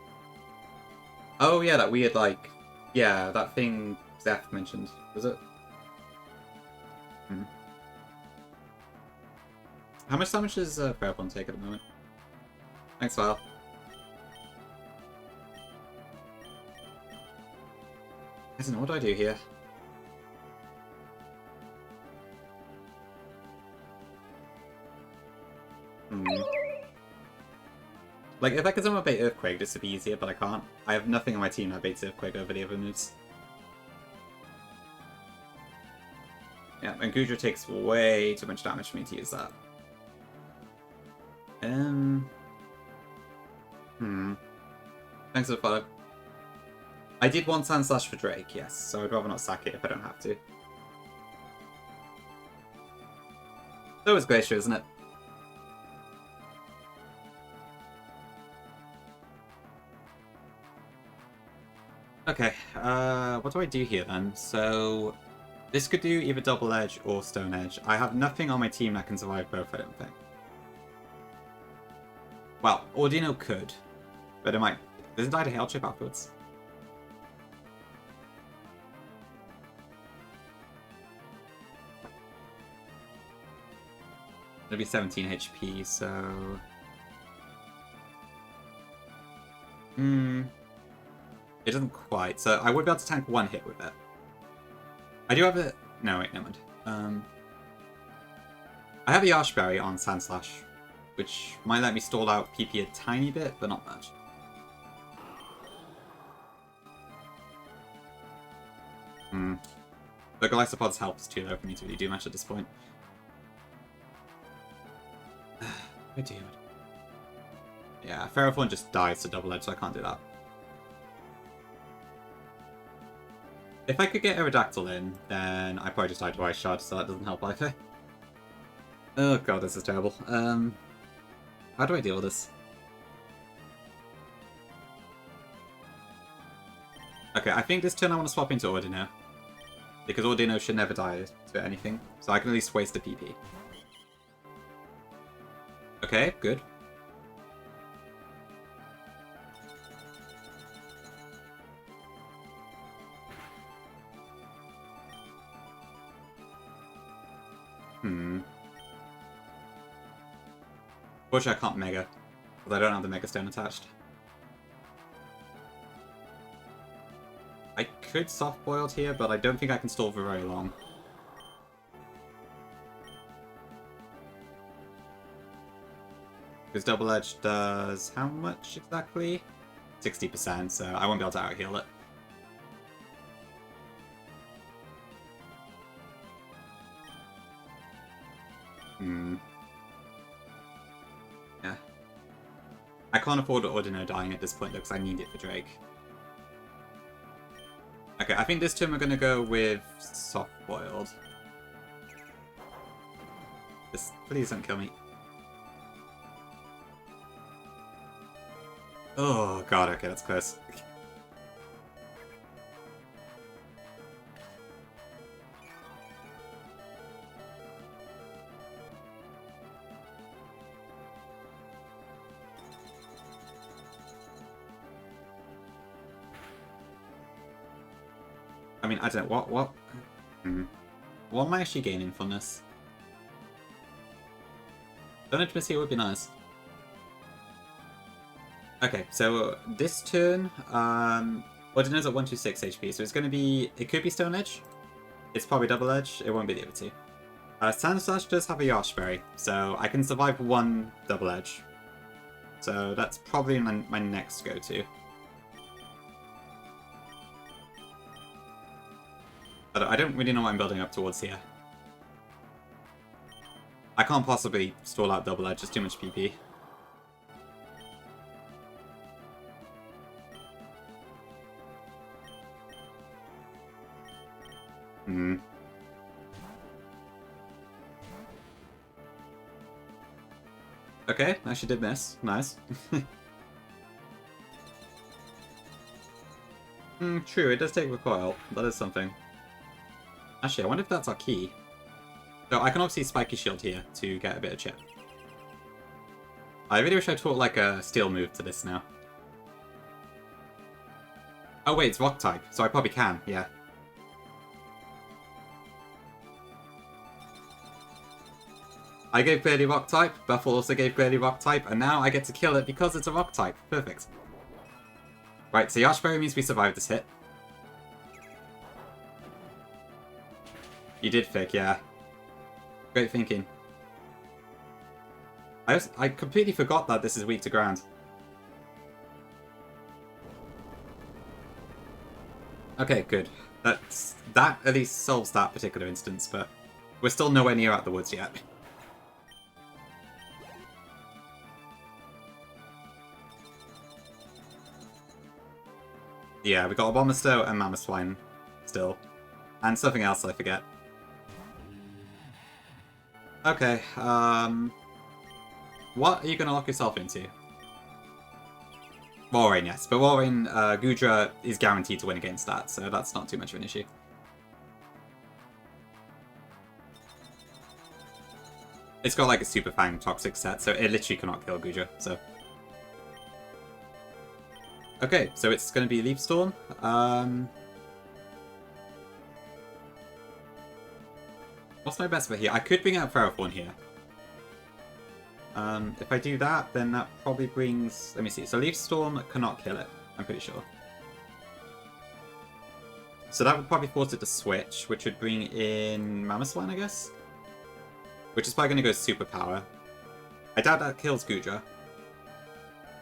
Oh yeah, that weird, like... Yeah, that thing Zeph mentioned. Was it? How much damage does Ferrophone take at the moment? Thanks, Val. I don't know, what do I do here? Like, if I could somehow bait Earthquake, this would be easier, but I can't. I have nothing on my team that baits Earthquake over the other moves. Yeah, and Gudra takes way too much damage for me to use that. Thanks for the follow. I did want Sand Slash for Drake, yes, so I'd rather not sack it if I don't have to. So is Glacier, isn't it? Okay, what do I do here then? So, this could do either Double Edge or Stone Edge. I have nothing on my team that can survive both, I don't think. Well, Ordino could, but it might... Doesn't die to Hail Chip afterwards? It'll be 17 HP, so... It doesn't quite, so I would be able to tank one hit with it. I do have a... No, wait, never mind. I have a Yashberry on Sand Slash, which might let me stall out PP a tiny bit, but not much. The Glycopod's health is too low for me to really do much at this point. Oh dear. Yeah, Ferrothorn just dies to Double Edge, so I can't do that. If I could get Aerodactyl in, then I probably just died to Ice Shard, so that doesn't help either. Oh god, this is terrible. How do I deal with this? Okay, I think this turn I want to swap into Ordino. Because Ordino should never die to anything, so I can at least waste the PP. Okay, good. Unfortunately, I can't Mega, because I don't have the Mega Stone attached. I could Soft Boiled here, but I don't think I can stall for very long. Because Double Edge does how much exactly? 60%, so I won't be able to out-heal it. Yeah. I can't afford Ordino dying at this point, though, because I need it for Drake. Okay, I think this turn we're going to go with Soft Boiled. Just, please don't kill me. Oh god, okay, that's close. I mean, I don't know, what am I actually gaining from this? Don't intimacy would be nice. Okay, so this turn, Ordino's at 126 HP, so it's going to be, it could be Stone Edge. It's probably Double Edge, it won't be the other two. Sand Slash does have a Yashberry, so I can survive one Double Edge. So that's probably my next go-to. I don't really know what I'm building up towards here. I can't possibly stall out Double Edge, it's too much PP. Okay, actually did miss. Nice. True, it does take recoil. That is something. Actually, I wonder if that's our key. So I can obviously Spiky Shield here to get a bit of chip. I really wish I taught like a steel move to this now. Oh wait, it's rock type, so I probably can, yeah. I gave Clearly rock type, Buffle also gave Clearly rock type, and now I get to kill it because it's a rock type. Perfect. Right, so Yashberry means we survived this hit. You did Fick, yeah. Great thinking. I completely forgot that this is weak to ground. Okay, good. That at least solves that particular instance, but we're still nowhere near out the woods yet. Yeah, we got a Bomberstow and Mammoth Swine still. And something else I forget. Okay, what are you gonna lock yourself into? Walrein, yes. But Walrein, Gudra is guaranteed to win against that, so that's not too much of an issue. It's got like a Super Fang Toxic set, so it literally cannot kill Gudra, so... Okay, so it's gonna be Leaf Storm. What's my best bet here? I could bring out Ferrothorn here. If I do that, then that probably brings... Let me see. So Leaf Storm cannot kill it, I'm pretty sure. So that would probably force it to switch, which would bring in Mammoth Swine, I guess? Which is probably going to go Super Power. I doubt that kills Gudra.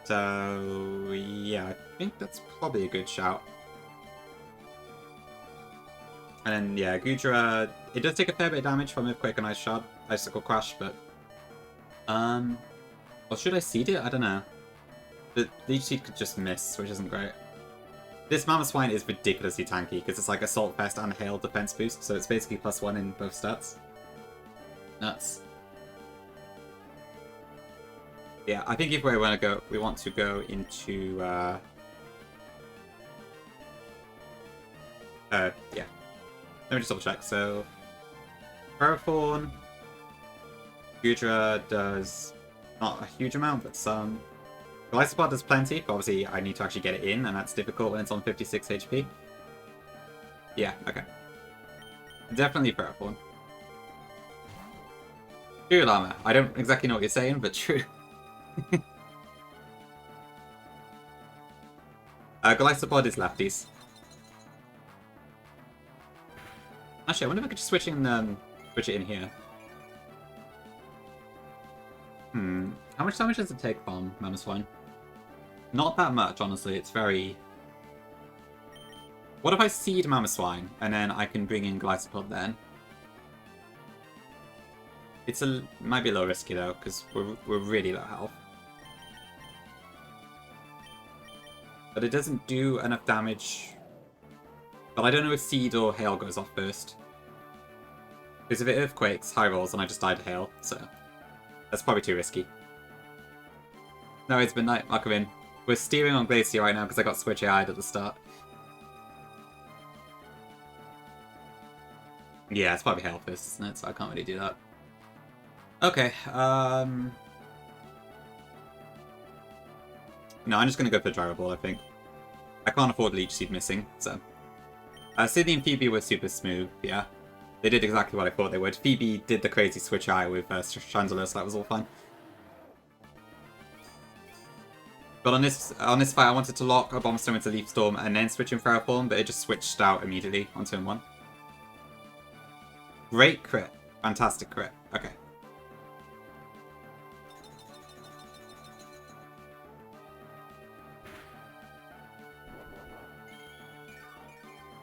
So, yeah, I think that's probably a good shout. And then, yeah, Gudra... It does take a fair bit of damage from Earthquake and Ice Shard, Icicle Crash, but... Or should I seed it? I don't know. The Leech Seed could just miss, which isn't great. This Mammoth Swine is ridiculously tanky, because it's like Assault Vest and Hail defense boost, so it's basically +1 in both stats. Nuts. Yeah, I think if we want to go into, yeah. Let me just double check. So, Ferrothorn, Gudra does not a huge amount, but some. Glycopod does plenty, but obviously I need to actually get it in, and that's difficult when it's on 56 HP. Yeah, okay. Definitely Ferrothorn. True, Llama. I don't exactly know what you're saying, but true. Glycopod is lefties. Actually, I wonder if I could just switch it in here. How much damage does it take from Mammoth Swine? Not that much, honestly. It's very... What if I seed Mammoth Swine, and then I can bring in Glycopod then? Might be a little risky though, because we're really low health. But it doesn't do enough damage. But I don't know if Seed or Hail goes off first. Because if it Earthquakes, high rolls, and I just died to Hail, so... That's probably too risky. No, it's midnight. I'll come in. We're steering on Glacier right now because I got Switch AI'd at the start. Yeah, it's probably Hail first, isn't it? So I can't really do that. Okay, No, I'm just going to go for Gyro Ball, I think. I can't afford Leech Seed missing, so... Sydney and Phoebe were super smooth, yeah. They did exactly what I thought they would. Phoebe did the crazy switch eye with Chandler, so that was all fine. But on this fight, I wanted to lock a Bombstone into Leaf Storm and then switch in Ferrothorn, but it just switched out immediately on turn 1. Great crit. Fantastic crit. Okay.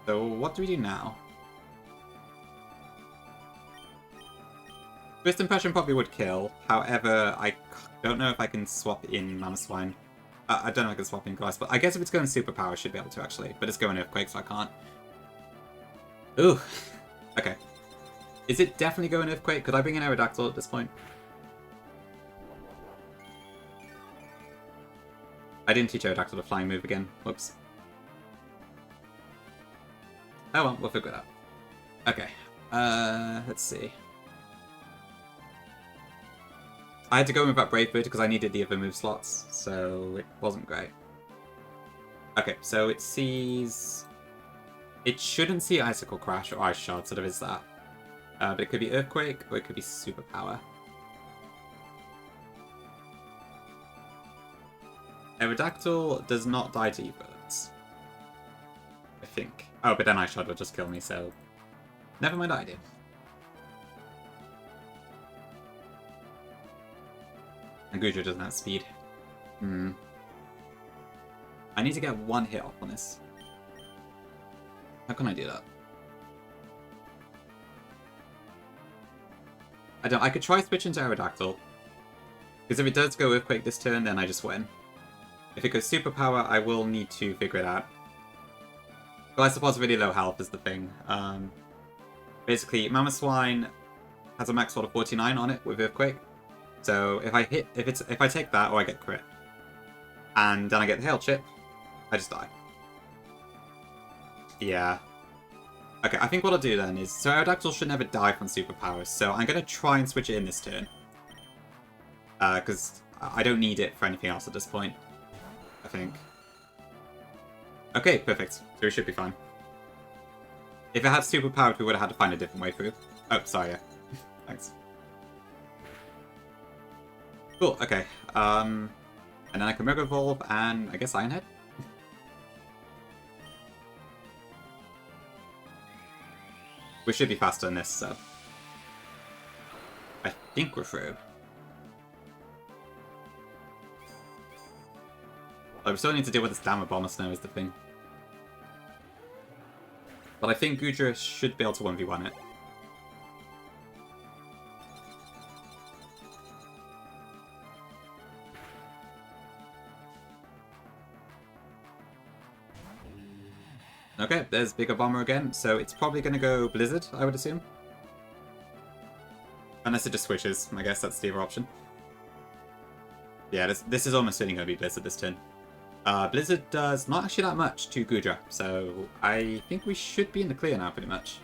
So what do we do now? First Impression probably would kill. However, I don't know if I can swap in Mammoth Swine. I don't know if I can swap in Glass, but I guess if it's going Superpower, I should be able to actually. But it's going Earthquake, so I can't. Ooh. Okay. Is it definitely going Earthquake? Could I bring in Aerodactyl at this point? I didn't teach Aerodactyl the flying move again. Whoops. Oh well, we'll figure it out. Okay. Let's see. I had to go with that Brave Bird because I needed the other move slots, so it wasn't great. Okay, so it sees... It shouldn't see Icicle Crash or Ice Shard, so there is that. But it could be Earthquake, or it could be Superpower. Aerodactyl does not die to E-Birds. I think. Oh, but then Ice Shard would just kill me, so... Never mind that idea. And Gudra doesn't have speed. I need to get one hit off on this. How can I do that? I could try switching to Aerodactyl. Because if it does go Earthquake this turn, then I just win. If it goes Superpower, I will need to figure it out. Well, I suppose really low health is the thing. Basically, Mamoswine has a max sort of 49 on it with Earthquake. So if I take that, or I get crit, and then I get the Hail Chip, I just die. Yeah. Okay, I think what I'll do then is... So Aerodactyl should never die from superpowers, so I'm going to try and switch it in this turn. Because I don't need it for anything else at this point, I think. Okay, perfect. So we should be fine. If it had superpowered, we would have had to find a different way through. Oh, sorry, yeah. Thanks. Cool, okay. And then I can Mega Evolve and I guess Ironhead? We should be faster than this, so... I think we're through. But we still need to deal with this damn Bomber Snow is the thing. But I think Gudra should be able to 1v1 it. Okay, there's Bigger Bomber again, so it's probably going to go Blizzard, I would assume. Unless it just switches, I guess that's the other option. Yeah, this is almost certainly going to be Blizzard this turn. Blizzard does not actually that much to Gudra, so I think we should be in the clear now, pretty much.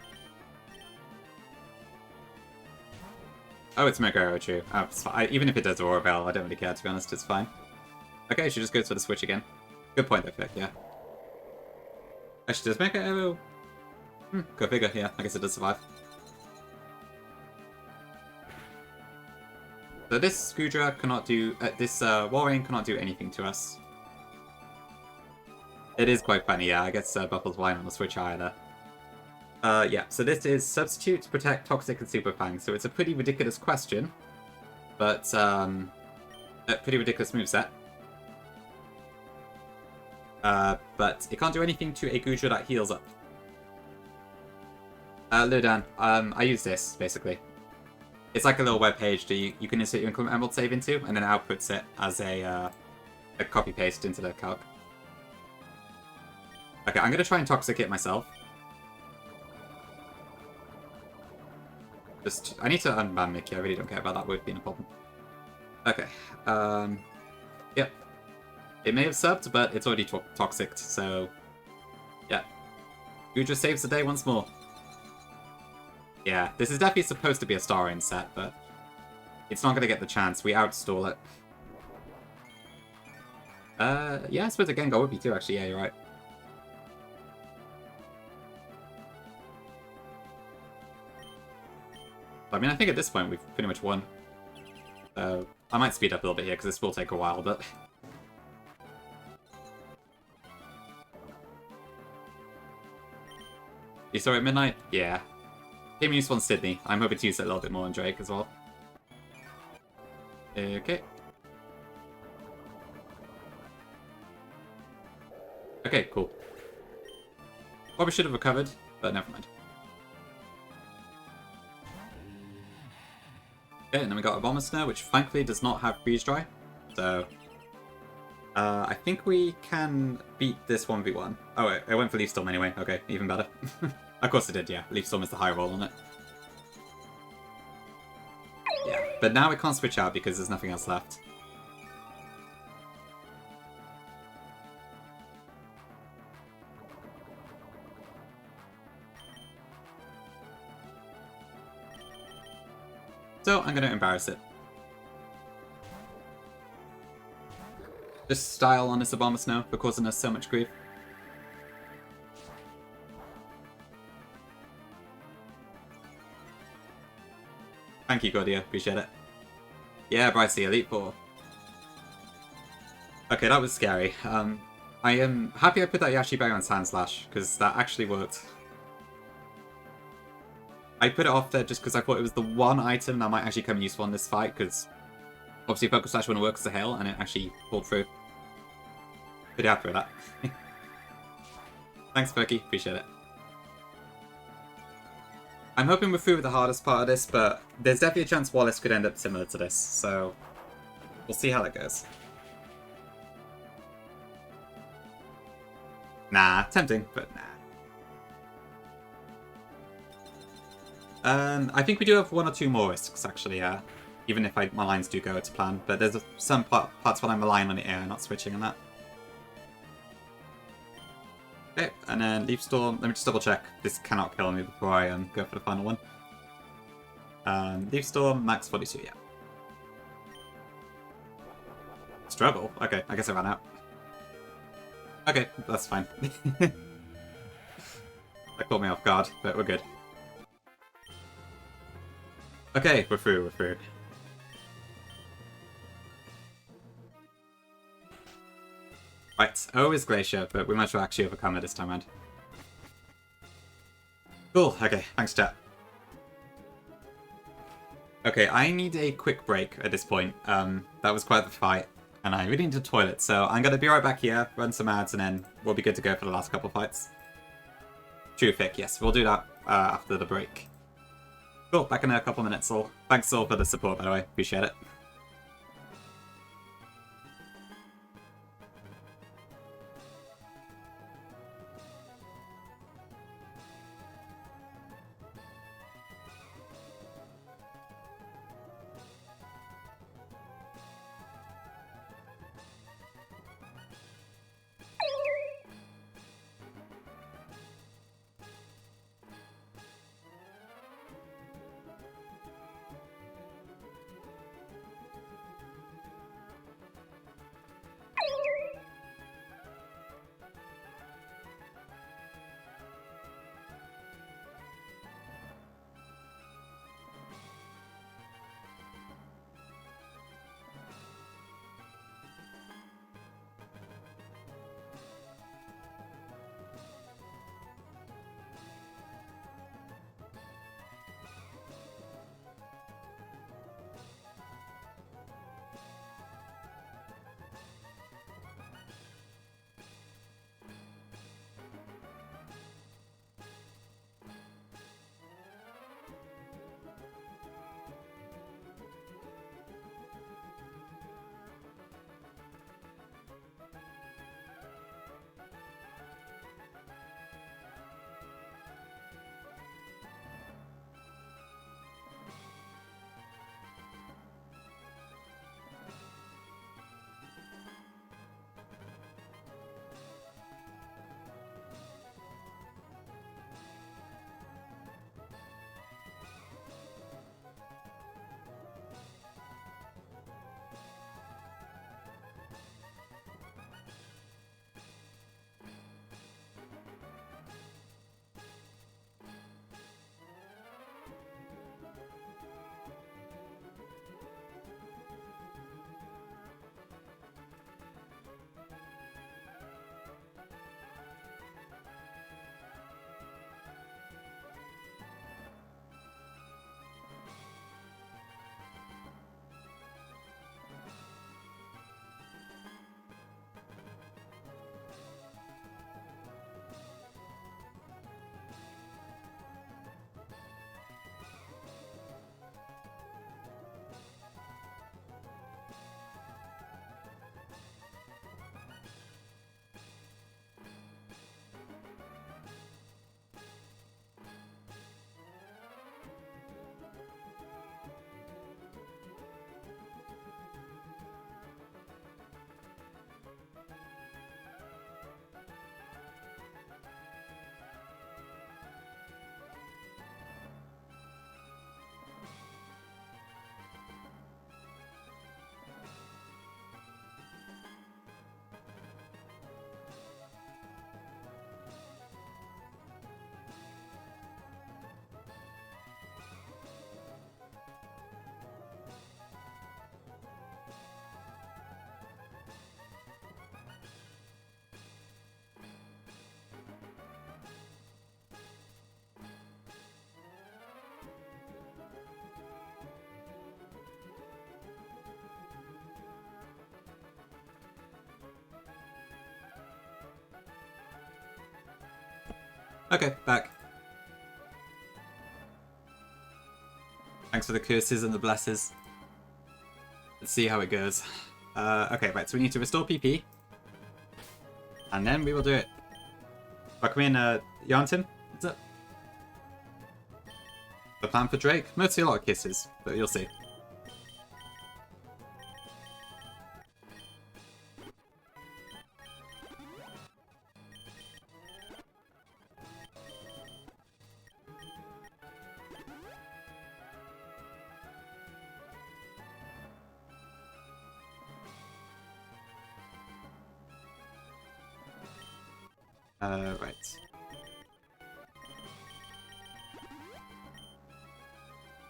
Oh, it's Mega Arrow, true. Oh, it's fine. Even if it does Aurora Bell, I don't really care, to be honest, it's fine. Okay, she just goes for the switch again. Good point, though, Vic, yeah. Actually, does Mega Arrow... go figure, yeah, I guess it does survive. So this Gudra cannot do... this Warrain cannot do anything to us. It is quite funny, yeah, I guess Buffalo's Wine on the switch either. Yeah, so this is Substitute, Protect, Toxic, and Super Fang, so it's a pretty ridiculous question. But, a pretty ridiculous moveset. But it can't do anything to a Gudra that heals up. Ludan, I use this, basically. It's like a little web page that you can insert your Inclement Emerald save into, and then it outputs it as a copy-paste into the calc. Okay, I'm going to try and Toxic it myself. I need to unban Mickey, I really don't care about that word being a problem. Okay, yep. It may have subbed, but it's already toxic, so... Yeah. Gudra saves the day once more. Yeah, this is definitely supposed to be a Star Rain set, but... It's not going to get the chance. We outstall it. Yeah, I suppose a Gengar would be too, actually. Yeah, you're right. I mean, I think at this point we've pretty much won. I might speed up a little bit here, because this will take a while, but... You saw it at midnight? Yeah. Game use on Sydney. I'm hoping to use it a little bit more on Drake as well. Okay. Okay, cool. Probably should have recovered, but never mind. Okay, and then we got a Bomber Snow, which thankfully does not have Freeze Dry. So... I think we can beat this 1v1. Oh, it went for Leaf Storm anyway. Okay, even better. Of course it did, yeah. Leaf Storm is the high roll on it. Yeah, but now we can't switch out because there's nothing else left. So, I'm going to embarrass it. Just style on this Bomber Snow for causing us so much grief. Thank you, Gordia. Appreciate it. Yeah, Brycey, Elite Four. Okay, that was scary. I am happy I put that Yashi Berry on Sand Slash, because that actually worked. I put it off there just because I thought it was the one item that might actually come useful in this fight, because obviously Focus Slash wouldn't work as a hail, and it actually pulled through. Pretty happy with that. Thanks, Perky. Appreciate it. I'm hoping we're through with the hardest part of this, but there's definitely a chance Wallace could end up similar to this, so we'll see how that goes. Nah, tempting, but nah. I think we do have one or two more risks, actually, even if my lines do go to plan. But there's some parts when I'm relying on the air, not switching on that. Okay, and then Leaf Storm. Let me just double check. This cannot kill me before I go for the final one. Leaf Storm, max 42, yeah. Struggle? Okay, I guess I ran out. Okay, that's fine. That caught me off guard, but we're good. Okay, we're through. Right, O is Glacier, but we might actually overcome it this time around. Cool, okay, thanks chat. Okay, I need a quick break at this point. That was quite the fight, and I really need to toilet, so I'm gonna be right back here, run some ads, and then we'll be good to go for the last couple fights. Terrific, yes, we'll do that after the break. Cool, back in a couple minutes, all. Thanks all for the support, by the way, appreciate it. Okay, back. Thanks for the curses and the blesses. Let's see how it goes. Okay, right, so we need to restore PP. And then we will do it. Welcome in, Yarnton. What's up? The plan for Drake? Mostly a lot of kisses, but you'll see. Right.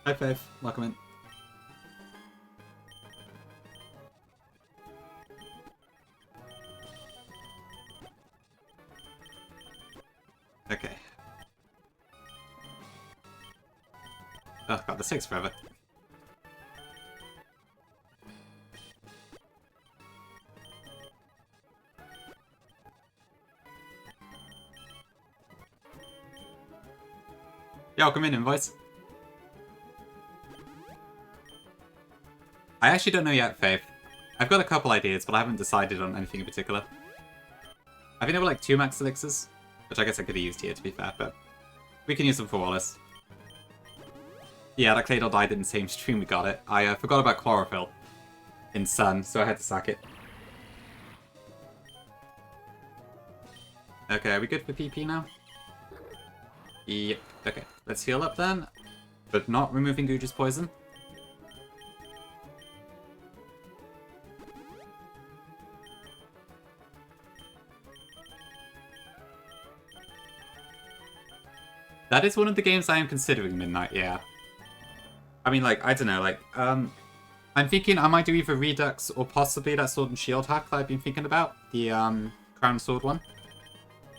Hi, Faith. Welcome in. Okay. Oh god, this takes forever. Yeah, welcome in, Invoice. I actually don't know yet, Faith. I've got a couple ideas, but I haven't decided on anything in particular. I think there were like 2 max elixirs, which I guess I could have used here, to be fair, but we can use them for Wallace. Yeah, that Claydol died in the same stream we got it. I forgot about Chlorophyll in Sun, so I had to sack it. Okay, are we good for PP now? Yep. Okay, let's heal up then, but not removing Guja's poison. That is one of the games I am considering, Midnight, yeah. I mean, like, I don't know, like, I'm thinking I might do either Redux or possibly that Sword and Shield hack that I've been thinking about, the Crown Sword one.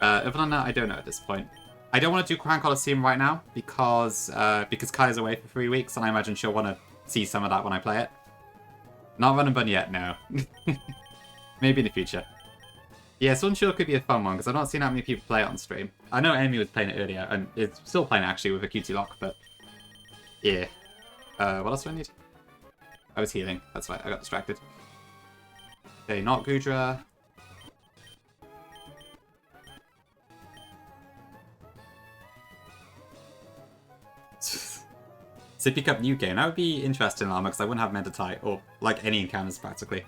Other than that, I don't know at this point. I don't want to do Crown Coliseum right now because Kaya's away for 3 weeks, and I imagine she'll want to see some of that when I play it. Not Run and Bun yet, no. Maybe in the future. Yeah, Sword and Shield could be a fun one, because I've not seen that many people play it on stream. I know Amy was playing it earlier, and is still playing it actually with a QT lock, but yeah. What else do I need? I was healing, that's why I got distracted. Okay, not Gudra. Sippy Cup new game. That would be interesting, Llama, because I wouldn't have Meditite, or like any encounters practically.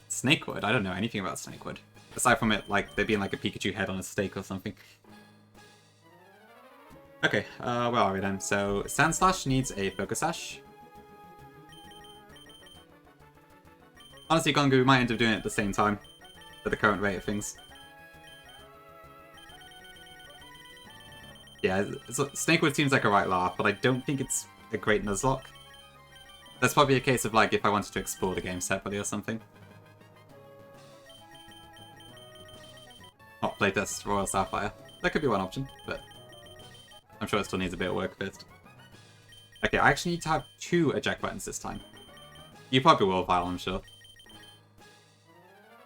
Snakewood? I don't know anything about Snakewood. Aside from it, like, there being like a Pikachu head on a stake or something. Okay, where are we then? So, Sandslash needs a Focus Sash. Honestly, Gongu, we might end up doing it at the same time, at the current rate of things. Yeah, so Snakewood seems like a right laugh, but I don't think it's a great Nuzlocke. That's probably a case of, like, if I wanted to explore the game separately or something. Not playtest Royal Sapphire. That could be one option, but I'm sure it still needs a bit of work first. Okay, I actually need to have 2 eject buttons this time. You probably will, Vile, I'm sure.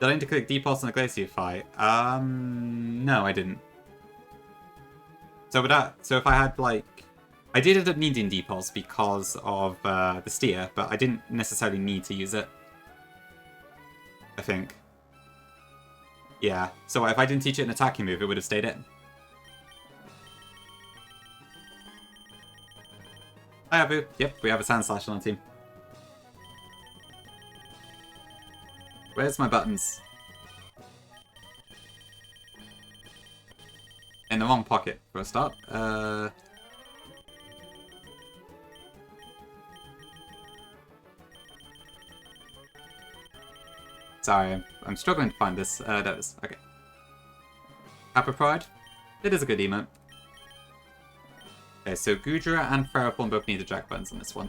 Did I need to click Depulse on the Glacier fight? No, I didn't. So with that, so if I had, like... I did end up needing Depulse because of the steer, but I didn't necessarily need to use it. I think. Yeah, so if I didn't teach it an attacking move, it would have stayed in. Hi, Abu. Yep, we have a Sandslash on our team. Where's my buttons? In the wrong pocket for a start. Sorry, I'm struggling to find this. There it is. Okay. Kappa Pride. It is a good emote. Okay, so Gudra and Ferrothorn both need eject buttons on this one.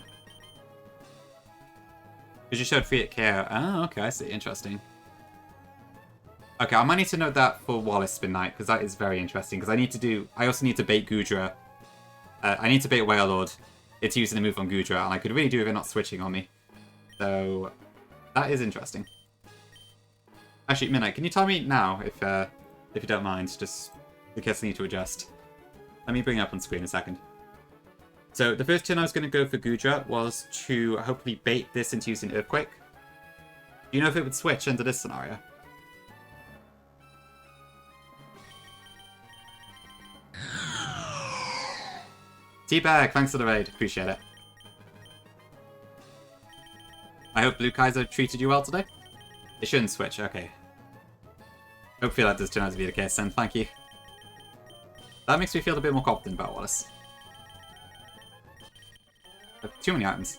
Because you showed Fiat KO. Oh, okay, I see. Interesting. Okay, I might need to note that for Wallace Spin Knight, because that is very interesting. Because I also need to bait Gudra. I need to bait Whale Lord. It's using a move on Gudra, and I could really do with it not switching on me. So, that is interesting. Actually, Midnight, can you tell me now, if you don't mind, just in case I need to adjust? Let me bring it up on screen a second. So the first turn I was going to go for Gudra was to hopefully bait this into using Earthquake. Do you know if it would switch under this scenario? Teabag, thanks for the raid. Appreciate it. I hope Blue Kaiser treated you well today. It shouldn't switch, okay. Hopefully that does turn out to be the case then, thank you. That makes me feel a bit more confident about Wallace. Too many items.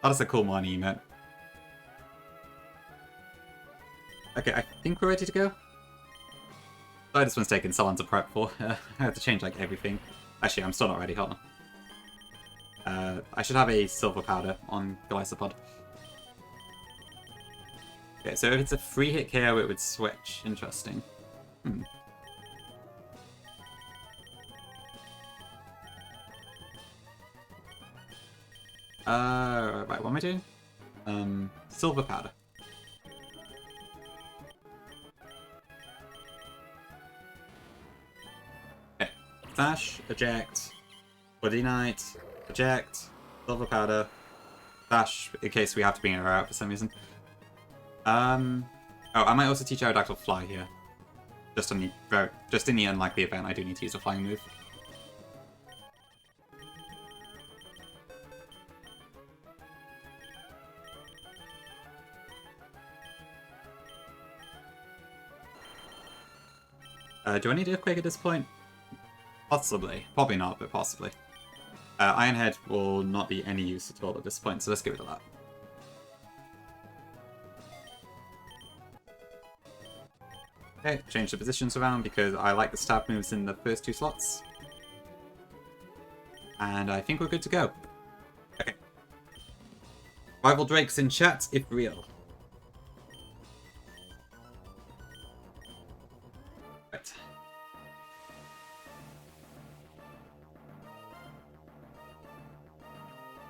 That is a cool money emote. Okay, I think we're ready to go. Oh, this one's taken so long to prep for. I have to change like everything. Actually, I'm still not ready, hold on. I should have a silver powder on Glycopod. Okay, so if it's a free hit KO, it would switch. Interesting. Right, what am I doing? Silver powder. Okay. Dash, eject, Bloody Knight, eject, silver powder, dash, in case we have to bring her out for some reason. Oh, I might also teach Aerodactyl Fly here. Just in the unlikely event I do need to use a flying move. Do I need Earthquake at this point? Possibly. Probably not, but possibly. Ironhead will not be any use at all at this point, so let's get rid of that. Okay, change the positions around because I like the stab moves in the first two slots. And I think we're good to go. Okay. Rival Drakes in chat, if real. Right.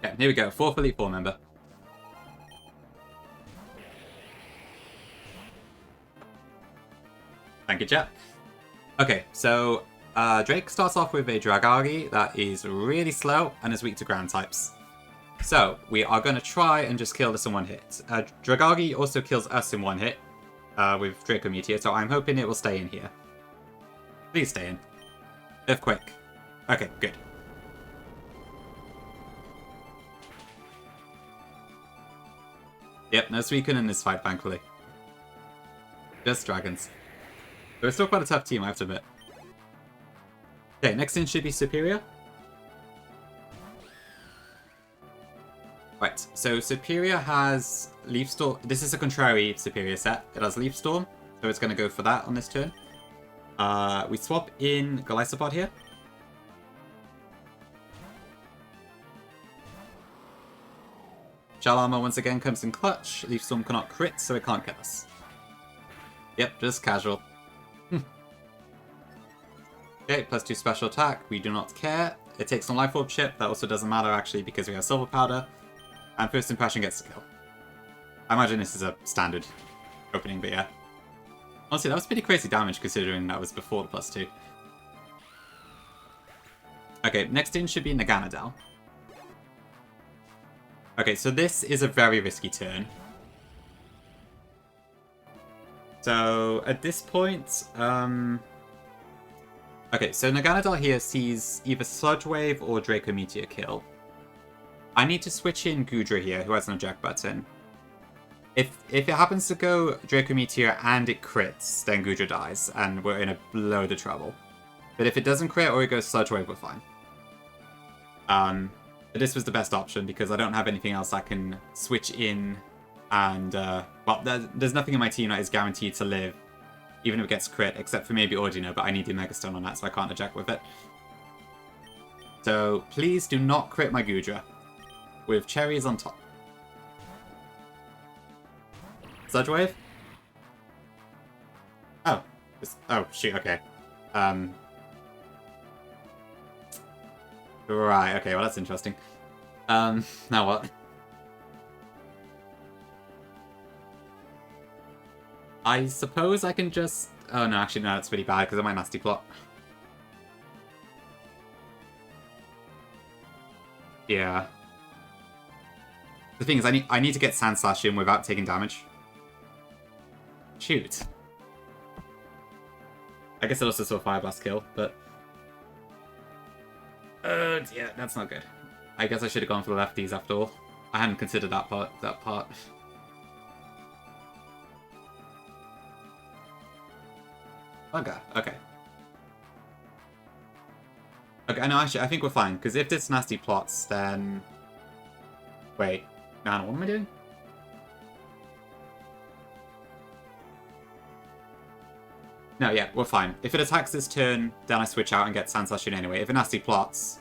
Yeah, here we go. 4th Elite Four member. Thank you, chat. Okay, so Drake starts off with a Dragari that is really slow and is weak to ground types. So we are going to try and just kill this in one hit. Dragari also kills us in one hit with Draco Meteor, so I'm hoping it will stay in here. Please stay in. Earthquake. Okay, good. Yep, no Suicune in this fight, thankfully. Just dragons. They're still quite a tough team, I have to admit. Okay, next in should be Superior. Right, so Superior has Leaf Storm. This is a contrary Superior set. It has Leaf Storm, so it's going to go for that on this turn. We swap in Glycopod here. Shell Armor once again comes in clutch. Leaf Storm cannot crit, so it can't kill us. Yep, just casual. Okay, +2 special attack. We do not care. It takes some Life Orb chip. That also doesn't matter, actually, because we have Silver Powder. And First Impression gets the kill. I imagine this is a standard opening, but yeah. Honestly, that was pretty crazy damage, considering that was before the +2. Okay, next in should be Naganadel. Okay, so this is a very risky turn. So, at this point, okay, so Naganadel here sees either Sludge Wave or Draco Meteor kill. I need to switch in Gudra here, who has an eject button. If it happens to go Draco Meteor and it crits, then Gudra dies, and we're in a load of trouble. But if it doesn't crit or it goes Sludge Wave, we're fine. But this was the best option because I don't have anything else I can switch in, and well, there's nothing in my team that is guaranteed to live, even if it gets crit, except for maybe Ordino, but I need the Mega Stone on that, so I can't eject with it. So please do not crit my Gudra, with cherries on top. Sludge Wave? Oh. Oh, shoot, okay. Right, okay, well that's interesting. Now what? I suppose I can just... Oh, no, actually, no, that's really bad because of my nasty plot. Yeah. The thing is, I need to get Sand Slash in without taking damage. Shoot. I guess it also saw Fire Blast kill, but... yeah, that's not good. I guess I should have gone for the lefties after all. I hadn't considered that part. Okay, okay. Okay, no, actually, I think we're fine, because if this nasty plots, then... Wait. No, what am I doing? No, yeah, we're fine. If it attacks this turn, then I switch out and get Sand Slash in anyway. If it nasty plots,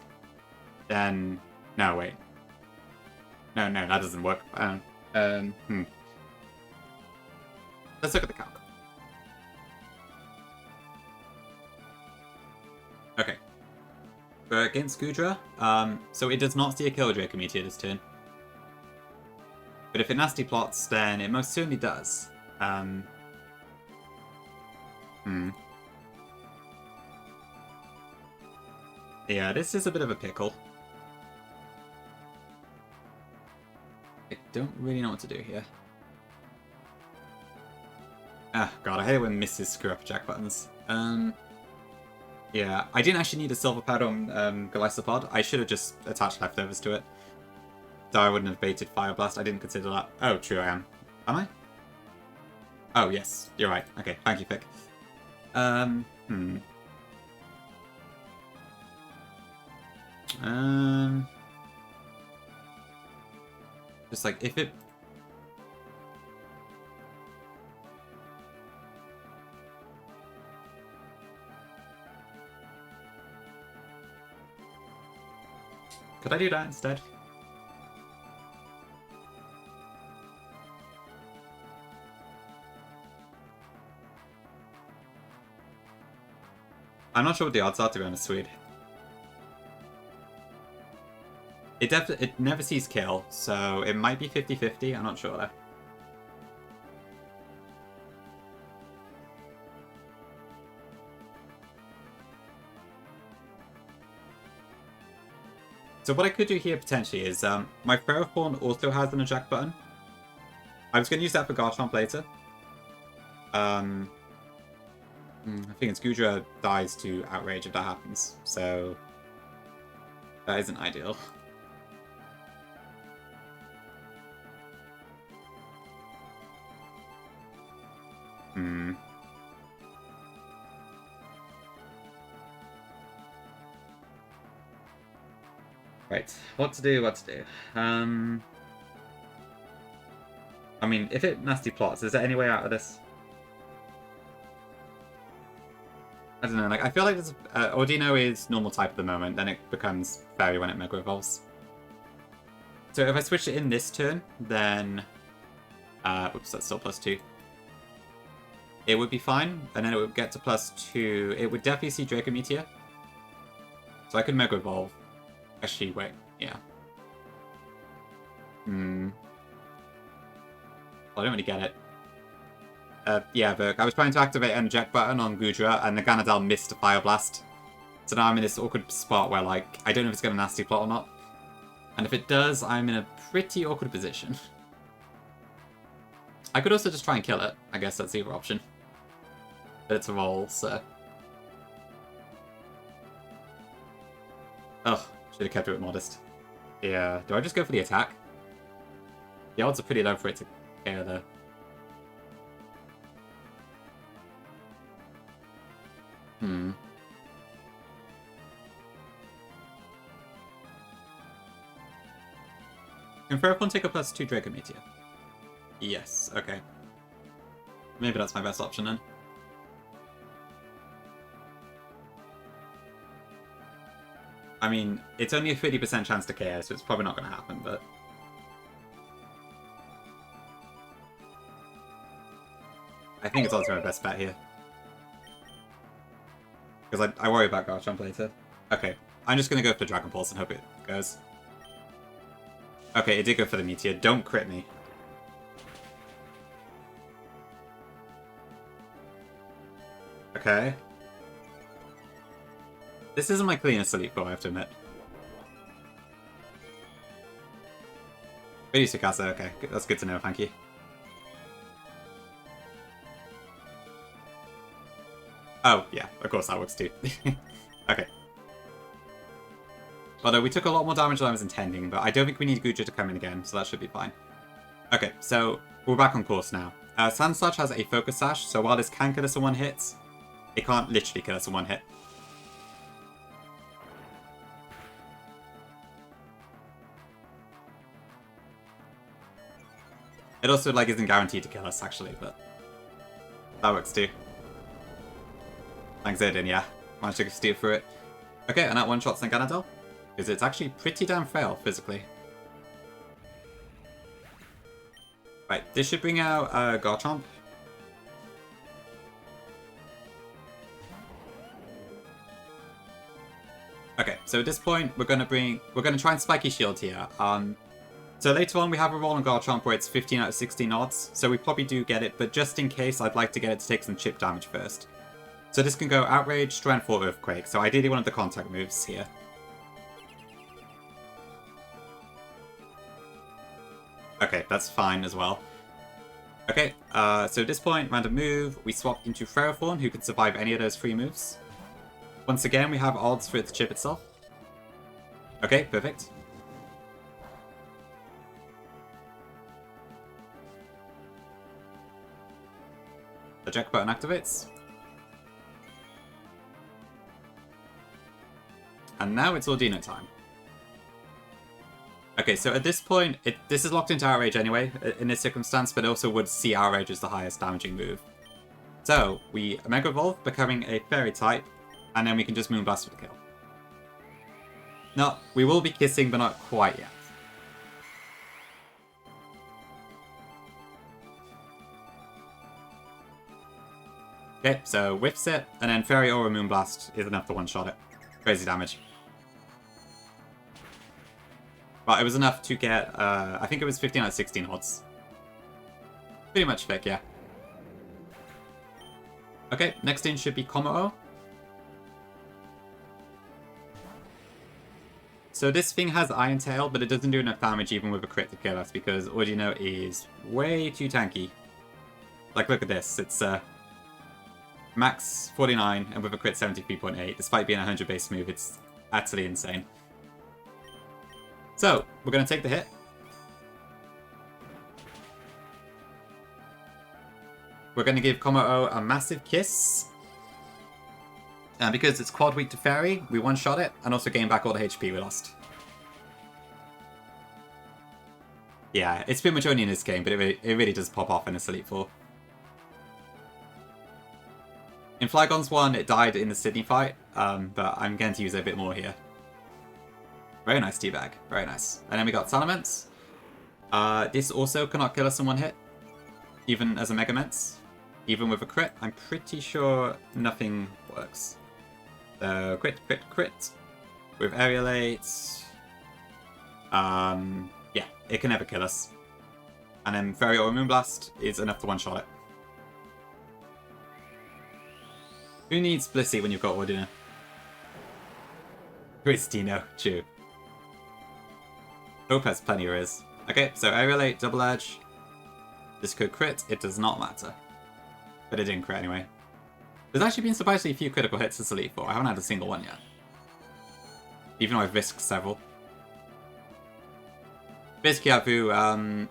then... No, wait. No, that doesn't work. Let's look at the calc. Okay. Against Gudra, so it does not see a Killer Draco Meteor this turn. But if it nasty plots, then it most certainly does. Yeah, this is a bit of a pickle. I don't really know what to do here. Ah, god, I hate it when misses screw up jack buttons. Yeah, I didn't actually need a silver pad on Galesopod. I should have just attached leftovers to it. So I wouldn't have baited Fire Blast. I didn't consider that. Oh, true, I am. Am I? Oh, yes, you're right. Okay, thank you, Pick. Just like, if it... Could I do that instead? I'm not sure what the odds are, to be honest, Swede. It never sees kill, so it might be 50-50, I'm not sure though. So what I could do here potentially is, my Ferrothorn also has an eject button. I was going to use that for Garchomp later. I think it's Gudra dies to Outrage if that happens, so that isn't ideal. Right, what to do. I mean, if it nasty plots, is there any way out of this? I don't know, like, I feel like this, Ordino is normal type at the moment, then it becomes fairy when it Mega Evolves. So if I switch it in this turn, then... oops, that's still +2. It would be fine, and then it would get to +2. It would definitely see Draco Meteor. So I could Mega Evolve. Actually, wait, yeah. Well, I don't really get it. Yeah, Virk, I was trying to activate an eject button on Gudra, and the Ganadel missed a Fire Blast. So now I'm in this awkward spot where, like, I don't know if it's going to nasty plot or not. And if it does, I'm in a pretty awkward position. I could also just try and kill it. I guess that's the other option. But it's a roll, so... Ugh, should have kept it modest. Yeah, do I just go for the attack? The odds are pretty low for it to KO though. Can Ferrothorn take a +2 Draco Meteor? Yes, okay. Maybe that's my best option then. I mean, it's only a 50% chance to KO, so it's probably not going to happen, but... I think it's also my best bet here. Because I worry about Garchomp later. Okay, I'm just going to go for Dragon Pulse and hope it goes. Okay, it did go for the Meteor. Don't crit me. Okay. This isn't my cleanest Elite Four, I have to admit. Really, Tsukasa, okay. That's good to know, thank you. Oh, yeah, of course that works too. Okay. Although we took a lot more damage than I was intending, but I don't think we need Guja to come in again, so that should be fine. Okay, so we're back on course now. Sand Slash has a Focus Sash, so while this can kill us in one hit, it can't literally kill us in one hit. It also like isn't guaranteed to kill us actually, but that works too. Thanks, Aiden, yeah. Managed to steer through it. Okay, and that one-shots Ganadel, because it's actually pretty damn frail physically. Right, this should bring out Garchomp. Okay, so at this point we're gonna try and Spiky Shield here. So later on we have a roll on Garchomp where it's 15 out of 16 odds, so we probably do get it, but just in case I'd like to get it to take some chip damage first. So this can go Outrage, Strength, or Earthquake, so ideally one of the contact moves here. Okay, that's fine as well. Okay, so at this point, random move, we swap into Ferrothorn, who can survive any of those 3 moves. Once again, we have odds for it to chip itself. Okay, perfect. The Eject button activates. And now it's Ordino time. Okay, so at this point, this is locked into Outrage anyway, in this circumstance, but also would see Outrage as the highest damaging move. So, we Mega Evolve, becoming a Fairy type, and then we can just Moonblast for the kill. No, we will be kissing, but not quite yet. Okay, so whiffs it, and then Fairy or a Moonblast is enough to one-shot it. Crazy damage. But it was enough to get, I think it was 15 out of 16 odds. Pretty much thick, yeah. Okay, next in should be Kommo-o. So this thing has Iron Tail, but it doesn't do enough damage even with a crit to kill us, because Ordino is way too tanky. Like, look at this, it's max 49 and with a crit 73.8, despite being a 100 base move, it's utterly insane. So, we're going to take the hit. We're going to give Kommo-o a massive kiss. Because it's quad weak to Fairy, we one-shot it, and also gain back all the HP we lost. Yeah, it's pretty much only in this game, but it really does pop off in a Elite Four. In Flygon's one, it died in the Sydney fight, but I'm going to use it a bit more here. Very nice teabag, very nice. And then we got Salamence. This also cannot kill us in one hit, even as a Megaments. Even with a crit, I'm pretty sure nothing works. So crit, crit, crit. With Aerialate. Yeah, it can never kill us. And then Fairy or Moonblast is enough to one-shot it. Who needs Blissey when you've got Ordino? Christino, true. Hope has plenty of Riz. Okay, so Aerialate, Double Edge. This could crit, it does not matter. But it didn't crit anyway. There's actually been surprisingly few critical hits this Elite Four. I haven't had a single one yet. Even though I've risked several. Bizkiavu,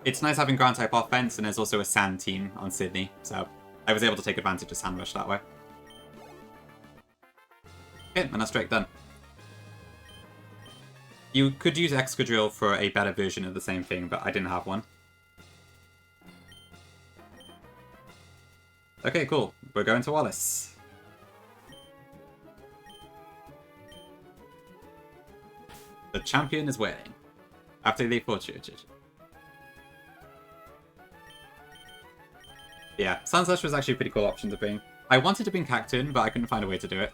it's nice having ground type offense, and there's also a sand team on Sydney, so I was able to take advantage of Sand Rush that way. Okay, and that's straight done. You could use Excadrill for a better version of the same thing, but I didn't have one. Okay, cool. We're going to Wallace. The champion is waiting. After Elite Four. Yeah, Sand Slash was actually a pretty cool option to bring. I wanted to bring Cacturne, but I couldn't find a way to do it.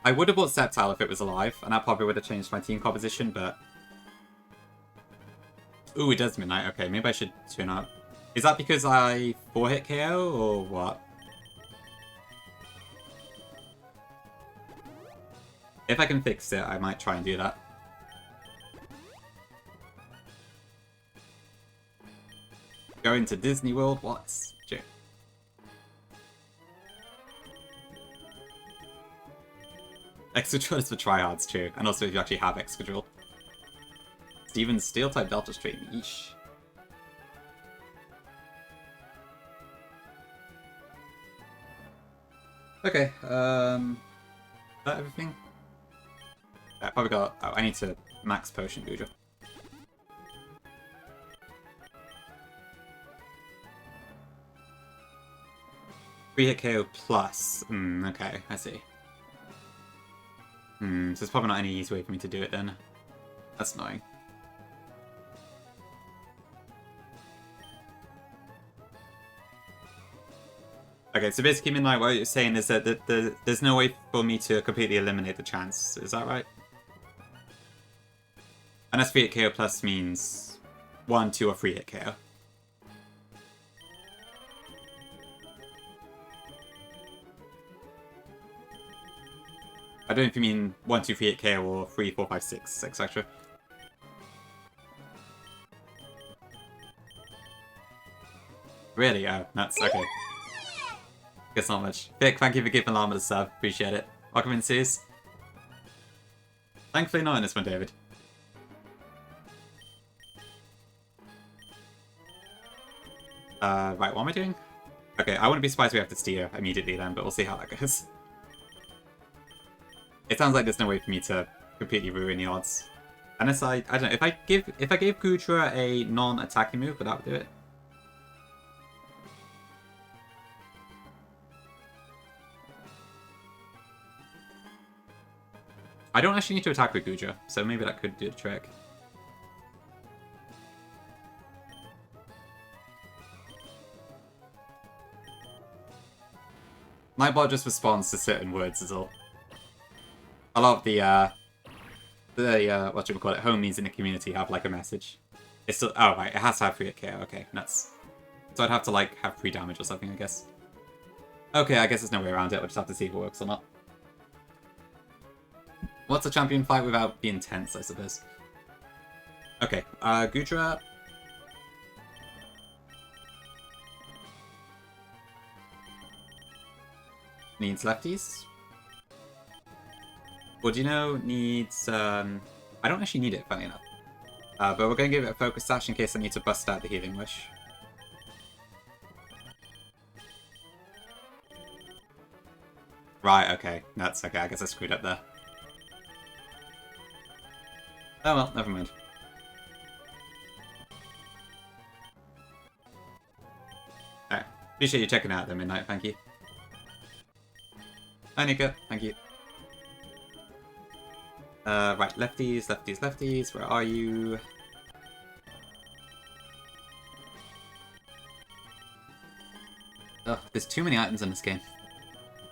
I would have bought Sceptile if it was alive, and that probably would have changed my team composition, but... Ooh, it does Midnight. Okay, maybe I should tune out. Is that because I 4-hit KO, or what? If I can fix it, I might try and do that. Going to Disney World, what's... Joke. Excadrill is for tryhards too, and also if you actually have Excadrill. Steven's Steel-type Delta Stream, yeesh. Okay, is that everything? I probably got... Oh, I need to max potion Goodra. Hit KO plus. Okay, I see. So there's probably not any easy way for me to do it then. That's annoying. Okay, so basically, Midnight, what you're saying is that there's no way for me to completely eliminate the chance. Is that right? And that's 3-hit KO plus means 1, 2, or 3-hit KO. I don't know if you mean 1, 2, 3-hit KO or 3, 4, 5, 6, etc. Really? Oh, that's okay. Guess not much. Vic, thank you for giving Llama the sub. Appreciate it. Welcome in, Sears. Thankfully not in this one, David. Right, what am I doing? Okay, I wouldn't be surprised if we have to steer immediately then, but we'll see how that goes. It sounds like there's no way for me to completely ruin the odds. Unless I don't know, if I gave Goodra a non-attacking move, would that do it? I don't actually need to attack with Goodra, so maybe that could do the trick. Nightbot just responds to certain words is all. A lot of the what home needs in the community have like a message. It's still, oh right, it has to have 3-hit KO, okay, nuts. So I'd have to like have 3 damage or something, I guess. Okay, I guess there's no way around it, we'll just have to see if it works or not. What's a champion fight without being tense, I suppose? Okay, Goodra. Needs lefties. Woodino needs, I don't actually need it, funny enough. But we're going to give it a focus sash in case I need to bust out the healing wish. Right, okay. That's okay, I guess I screwed up there. Oh well, never mind. Alright. Appreciate you checking out the Midnight, thank you. Hi Nika, thank you. Right, lefties, lefties, lefties, where are you? Ugh, there's too many items in this game.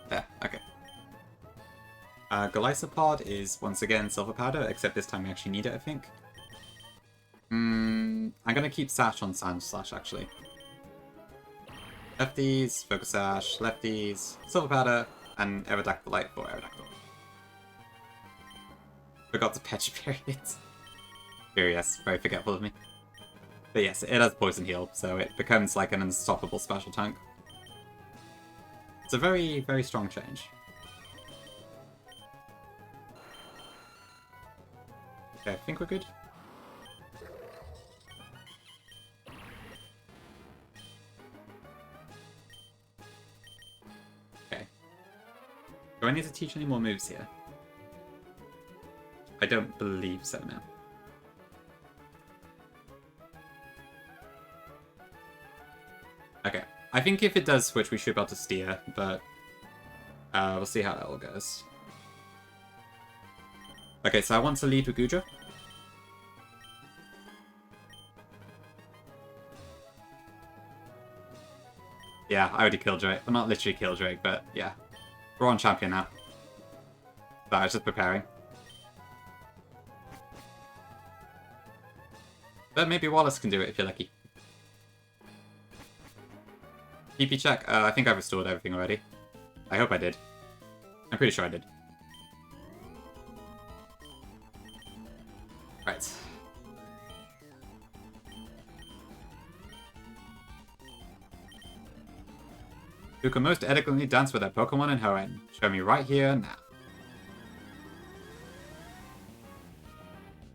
There, okay. Golisopod is once again silver powder, except this time we actually need it, I think. I'm gonna keep Sash on Sand Slash, actually. Lefties, Focus Sash, lefties, silver powder, and Aerodactyl Light for Aerodactyl. Forgot to patch periods. Curious, very forgetful of me. But yes, it has Poison Heal, so it becomes like an unstoppable special tank. It's a very, very strong change. Okay, I think we're good. Okay. Do I need to teach any more moves here? I don't believe so now. Okay. I think if it does switch, we should be able to steer, but we'll see how that all goes. Okay, so I want to lead with Goodra. Yeah, I already killed Drake. Well, not literally killed Drake, but yeah. We're on champion now. So I was just preparing. But maybe Wallace can do it if you're lucky. PP check. I think I've restored everything already. I hope I did. I'm pretty sure I did. Right. Who can most elegantly dance with their Pokemon in her end? Show me right here now.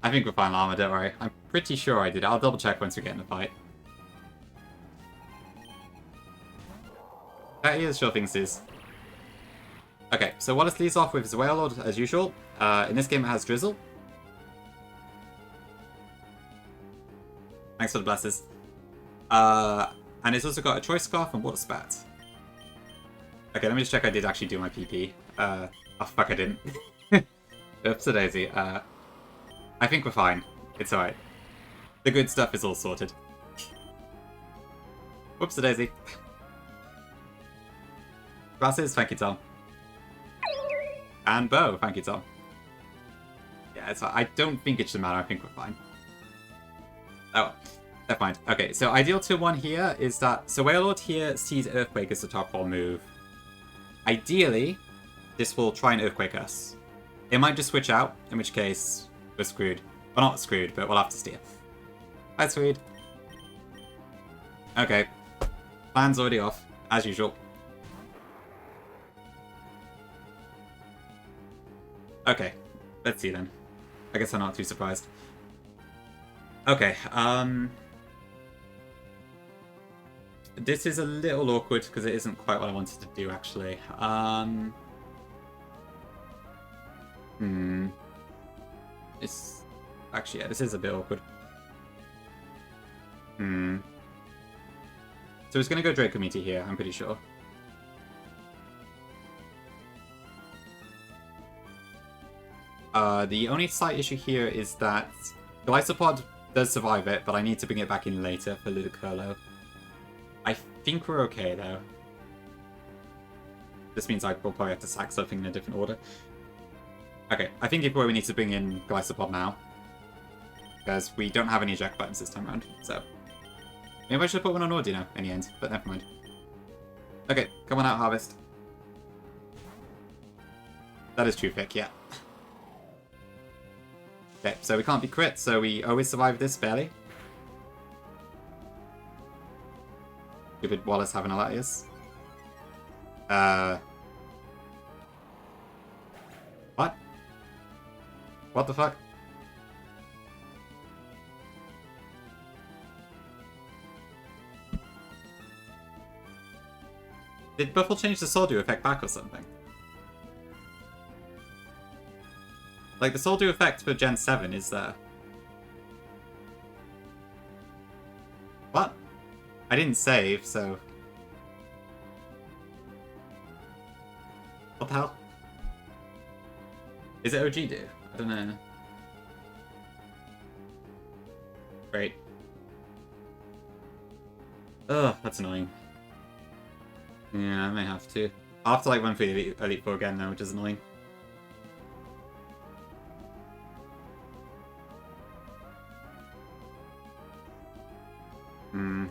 I think we're fine, Llama, don't worry. I'm pretty sure I did. I'll double check once we get in the fight. That is sure things is. Okay, so Wallace leads off with his Wailord as usual. In this game it has Drizzle. Thanks for the blesses. And it's also got a Choice Scarf and Water Spat. Okay, let me just check I did actually do my PP. Oh fuck, I didn't. Oops, a daisy. I think we're fine. It's alright. The good stuff is all sorted. Whoops, a daisy. Glasses, thank you, Tom. And Bo, thank you, Tom. Yeah, it's fine. I don't think it should matter. I think we're fine. Oh, never mind. Okay, so ideal to one here is that... So Wailord here sees Earthquake as the top 4 move. Ideally, this will try and Earthquake us. It might just switch out, in which case we're screwed. Well, not screwed, but we'll have to steer. Hi, Swede. Okay. Plan's already off, as usual. Okay, let's see then. I guess I'm not too surprised. Okay, this is a little awkward because it isn't quite what I wanted to do, actually. It's... Actually, yeah, this is a bit awkward. So it's going to go Draco Meteor here, I'm pretty sure. The only slight issue here is that Glycopod does survive it, but I need to bring it back in later for Ludicolo. I think we're okay, though. This means I will probably have to sack something in a different order. Okay, I think you probably need to bring in Glycopod now. Because we don't have any eject buttons this time around, so... Maybe I should put one on Audino in the end, but never mind. Okay, come on out, Harvest. That is true pick, yeah. Okay, so we can't be crit, so we always survive this barely. Stupid Wallace having a Latias. What? What the fuck? Did Buffle change the Soldew effect back or something? Like, the Soldew effect for Gen 7 is there. What? I didn't save, so... What the hell? Is it OG do? I don't know. Great. Ugh, that's annoying. Yeah, I may have to. I'll have to, like, run through the Elite Four again now, which is annoying.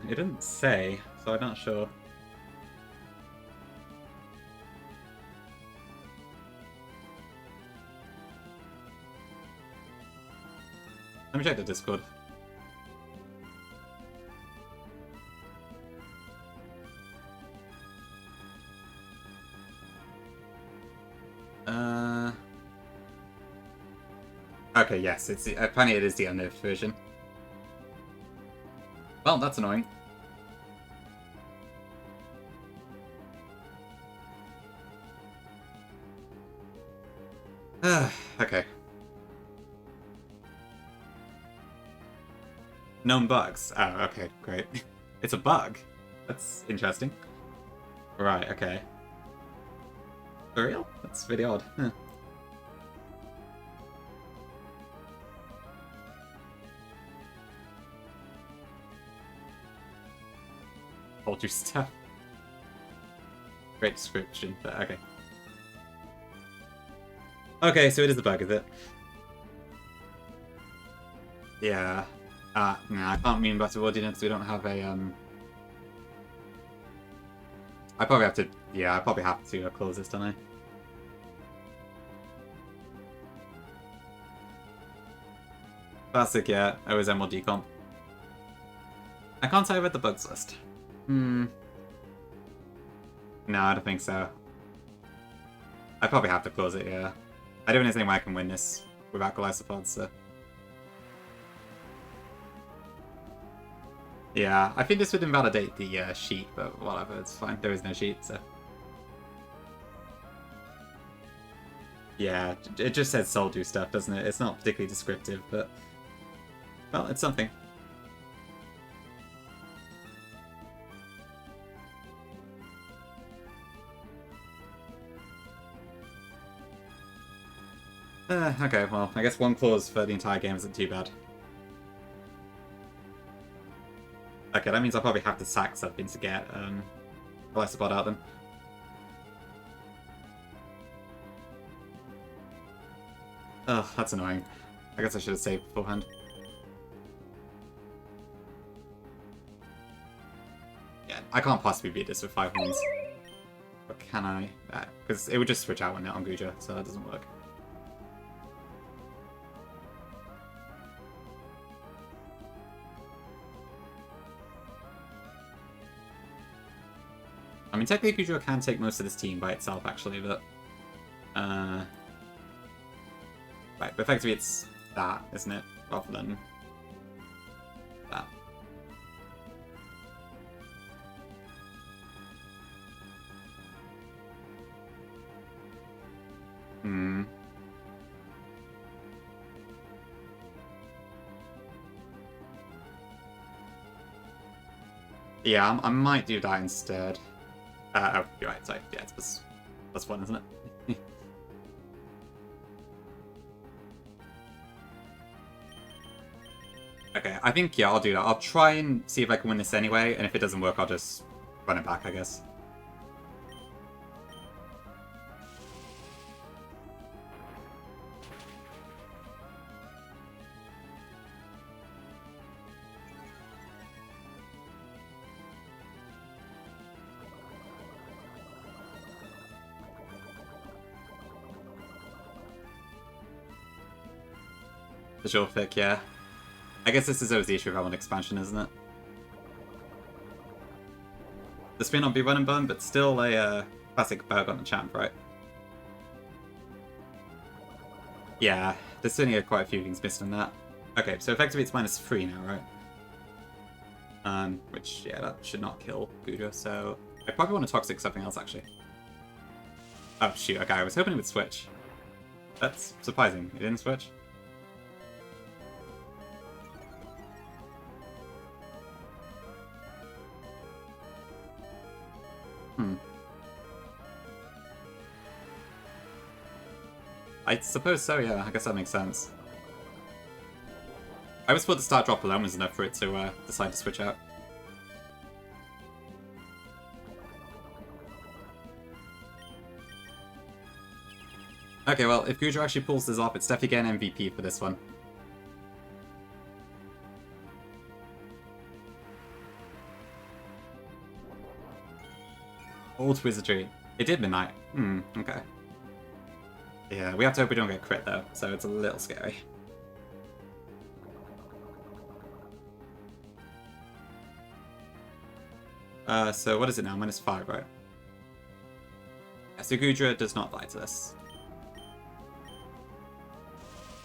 It didn't say, so I'm not sure. Let me check the Discord. Okay, yes, it's apparently it is the unnerved version. Well, that's annoying. Okay. Known bugs. Oh, okay, great. It's a bug. That's interesting. Right, okay. For real? That's really odd. Huh. Hold your stuff. Great description, but okay. Okay, so it is a bug, is it? Yeah. Nah, I can't mean better wording because we don't have a, I probably have to... Yeah, I probably have to close this, don't I? Classic, yeah. OSM or decomp. I can't tell you about the bugs list. No, I don't think so. I probably have to close it, yeah. I don't think there's any way I can win this without Glycopods, so... Yeah, I think this would invalidate the sheet, but whatever, it's fine. There is no sheet, so... Yeah, it just says soul do stuff, doesn't it? It's not particularly descriptive, but... Well, it's something. Okay, well, I guess one clause for the entire game isn't too bad. Okay, that means I'll probably have to sack something to get Glycopod out then. Ugh, that's annoying. I guess I should have saved beforehand. Yeah, I can't possibly beat this with 5 ones. Or can I? Because it would just switch out when they're on Guja, so that doesn't work. I mean, technically Guja can take most of this team by itself, actually, but... Right, but effectively it's that, isn't it? Rather than... that. Yeah, I might do that instead. Oh, you're right, sorry. Yeah, it's +1, isn't it? Okay, I think, yeah, I'll do that. I'll try and see if I can win this anyway, and if it doesn't work, I'll just run it back, I guess. The sure pick, yeah. I guess this is always the issue of having expansion, isn't it? This may not be run and burn, but still a classic bug on the champ, right? Yeah, there's certainly quite a few things missed in that. Okay, so effectively it's -3 now, right? Which, yeah, that should not kill Gudra, so... I probably want to toxic something else, actually. Oh, shoot, okay, I was hoping it would switch. That's surprising. It didn't switch. I suppose so, yeah. I guess that makes sense. I was thought the start drop alone was enough for it to decide to switch out. Okay, well, if Gudra actually pulls this off, it's definitely getting MVP for this one. Old Wizardry. It did Midnight. Okay. Yeah, we have to hope we don't get crit though, so it's a little scary. So what is it now? -5, right? Yeah, so Gudra does not die to this.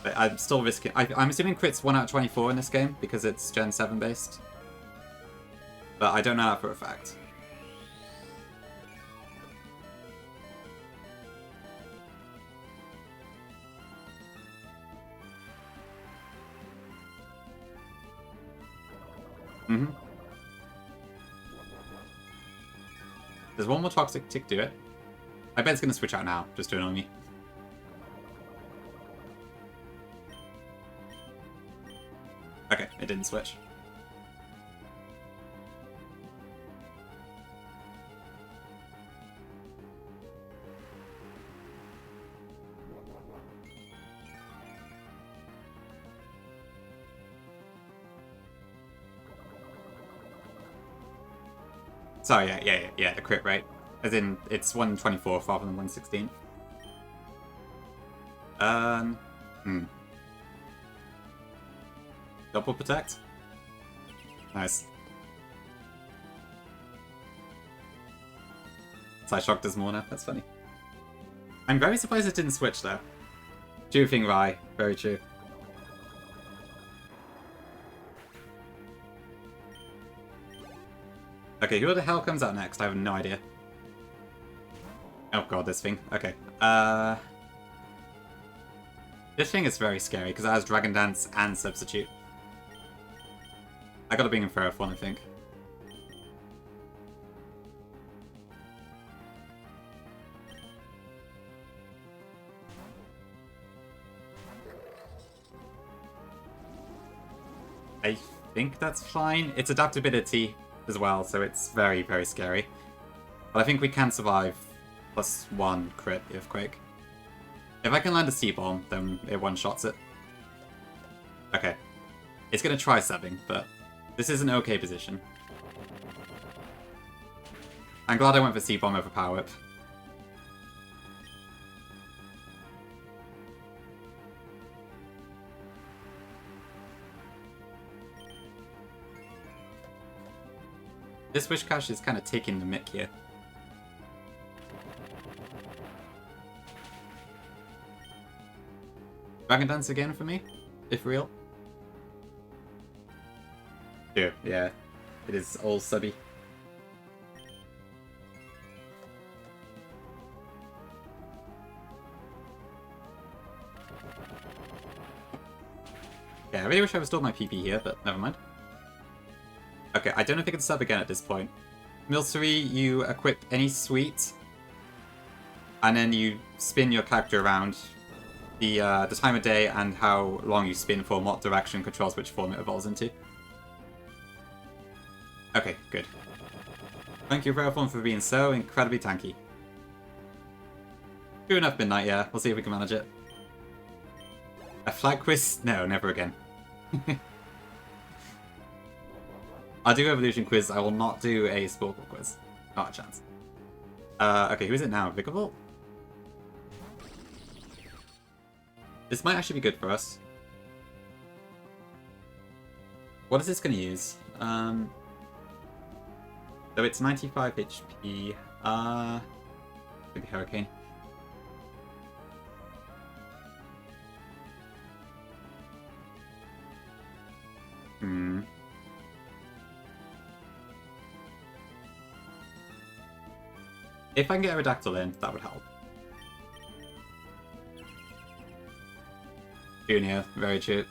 But I'm still risking... I'm assuming crit's 1 out of 24 in this game, because it's Gen 7 based. But I don't know that for a fact. There's one more toxic tick to it. I bet it's going to switch out now, just to annoy me. Okay, it didn't switch. So yeah, the crit rate. As in, it's 1/24th rather than 1/16th. Double protect? Nice. Psyshock does more now, that's funny. I'm very surprised it didn't switch though. True thing, Rai. Very true. Okay, who the hell comes out next? I have no idea. Oh god, this thing. Okay. This thing is very scary because it has Dragon Dance and Substitute. I gotta bring in Ferroth one, I think. I think that's fine. It's adaptability as well, so it's very, very scary. But I think we can survive +1 crit Earthquake. If I can land a C-Bomb, then it one-shots it. Okay. It's gonna try subbing, but this is an okay position. I'm glad I went for C-Bomb over Power Whip. This Wish Cache is kind of taking the mick here. Dragon Dance again for me, if real. Yeah. It is all subby. Yeah, I really wish I restored my PP here, but never mind. Okay, I don't know if I can sub again at this point. Milcery, you equip any suite, and then you spin your character around. The time of day and how long you spin for, what direction controls which form it evolves into. Okay, good. Thank you, Ferroth, for being so incredibly tanky. True enough, Midnight, yeah. We'll see if we can manage it. A flag quiz? No, never again. I'll do Evolution quiz. I will not do a Sporkle quiz. Not a chance. Okay, who is it now? Vigavolt? This might actually be good for us. What is this going to use? So it's 95 HP. Maybe Hurricane. If I can get a Redactyl in, that would help. Junior, very true.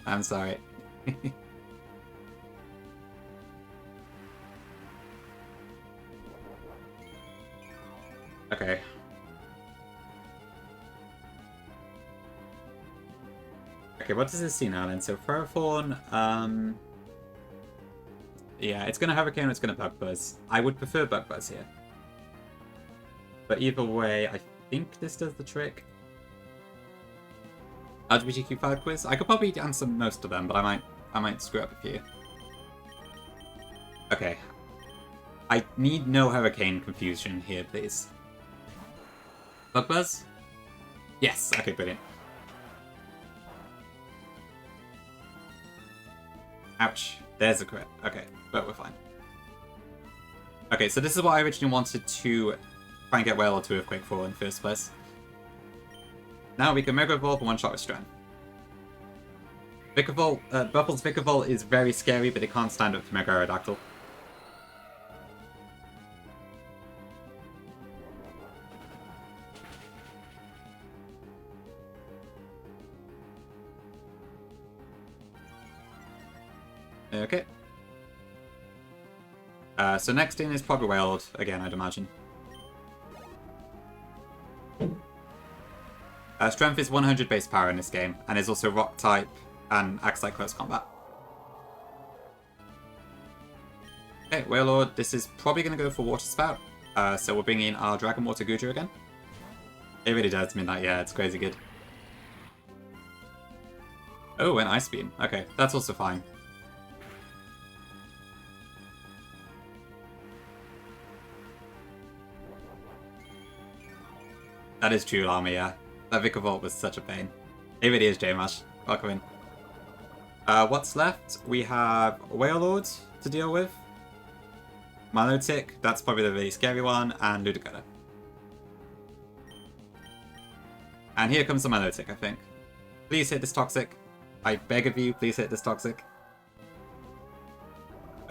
I'm sorry. Okay. Okay, what does this see now then? So Ferrothorn, yeah, it's gonna Hurricane or it's gonna Bug Buzz. I would prefer Bug Buzz here. But either way, I think this does the trick. LGBTQ5 quiz? I could probably answer most of them, but I might screw up a few. Okay. I need no Hurricane confusion here, please. Bug Buzz? Yes, okay, brilliant. Ouch. There's a crit. Okay, but we're fine. Okay, so this is what I originally wanted to try and get Wailord to Earthquake for in the first place. Now we can Mega Evolve and one-shot with Strength. Vikavolt, Buffle's Vikavolt is very scary, but it can't stand up to Mega Aerodactyl. Okay. So next in is probably Wailord, again, I'd imagine. Strength is 100 base power in this game, and is also Rock type and acts like close combat. Okay, Wailord, this is probably going to go for Water Spout. So we're bringing in our Dragon Water Guja again. It really does mean that, yeah, it's crazy good. Oh, and Ice Beam. Okay, that's also fine. That is true, Llama, yeah. That Vikavolt was such a pain. It really is, J-Mash. Welcome in. What's left? We have Whale Lord to deal with. Milotic, that's probably the really scary one, and Ludicolo. And here comes the Milotic, I think. Please hit this Toxic. I beg of you, please hit this Toxic.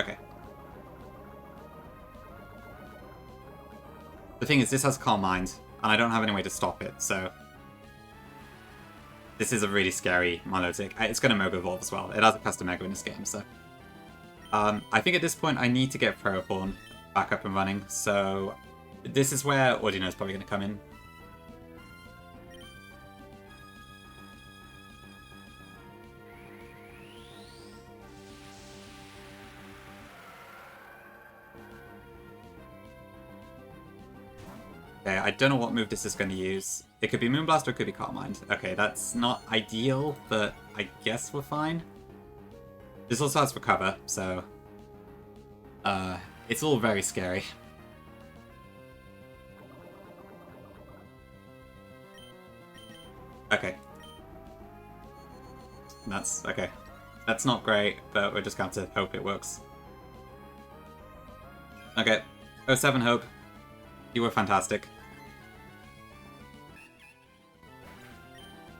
Okay. The thing is, this has Calm Mind, and I don't have any way to stop it, so... This is a really scary Milotic. It's going to Mega Evolve as well. It has a custom Mega in this game, so... I think at this point I need to get Ferrothorn back up and running, so... This is where Audino is probably going to come in. Okay, I don't know what move this is going to use. It could be Moonblast or it could be Calm Mind. Okay, that's not ideal, but I guess we're fine. This also has Recover, so... it's all very scary. Okay. That's... okay. That's not great, but we're just going to hope it works. Okay. 07 Hope. You were fantastic.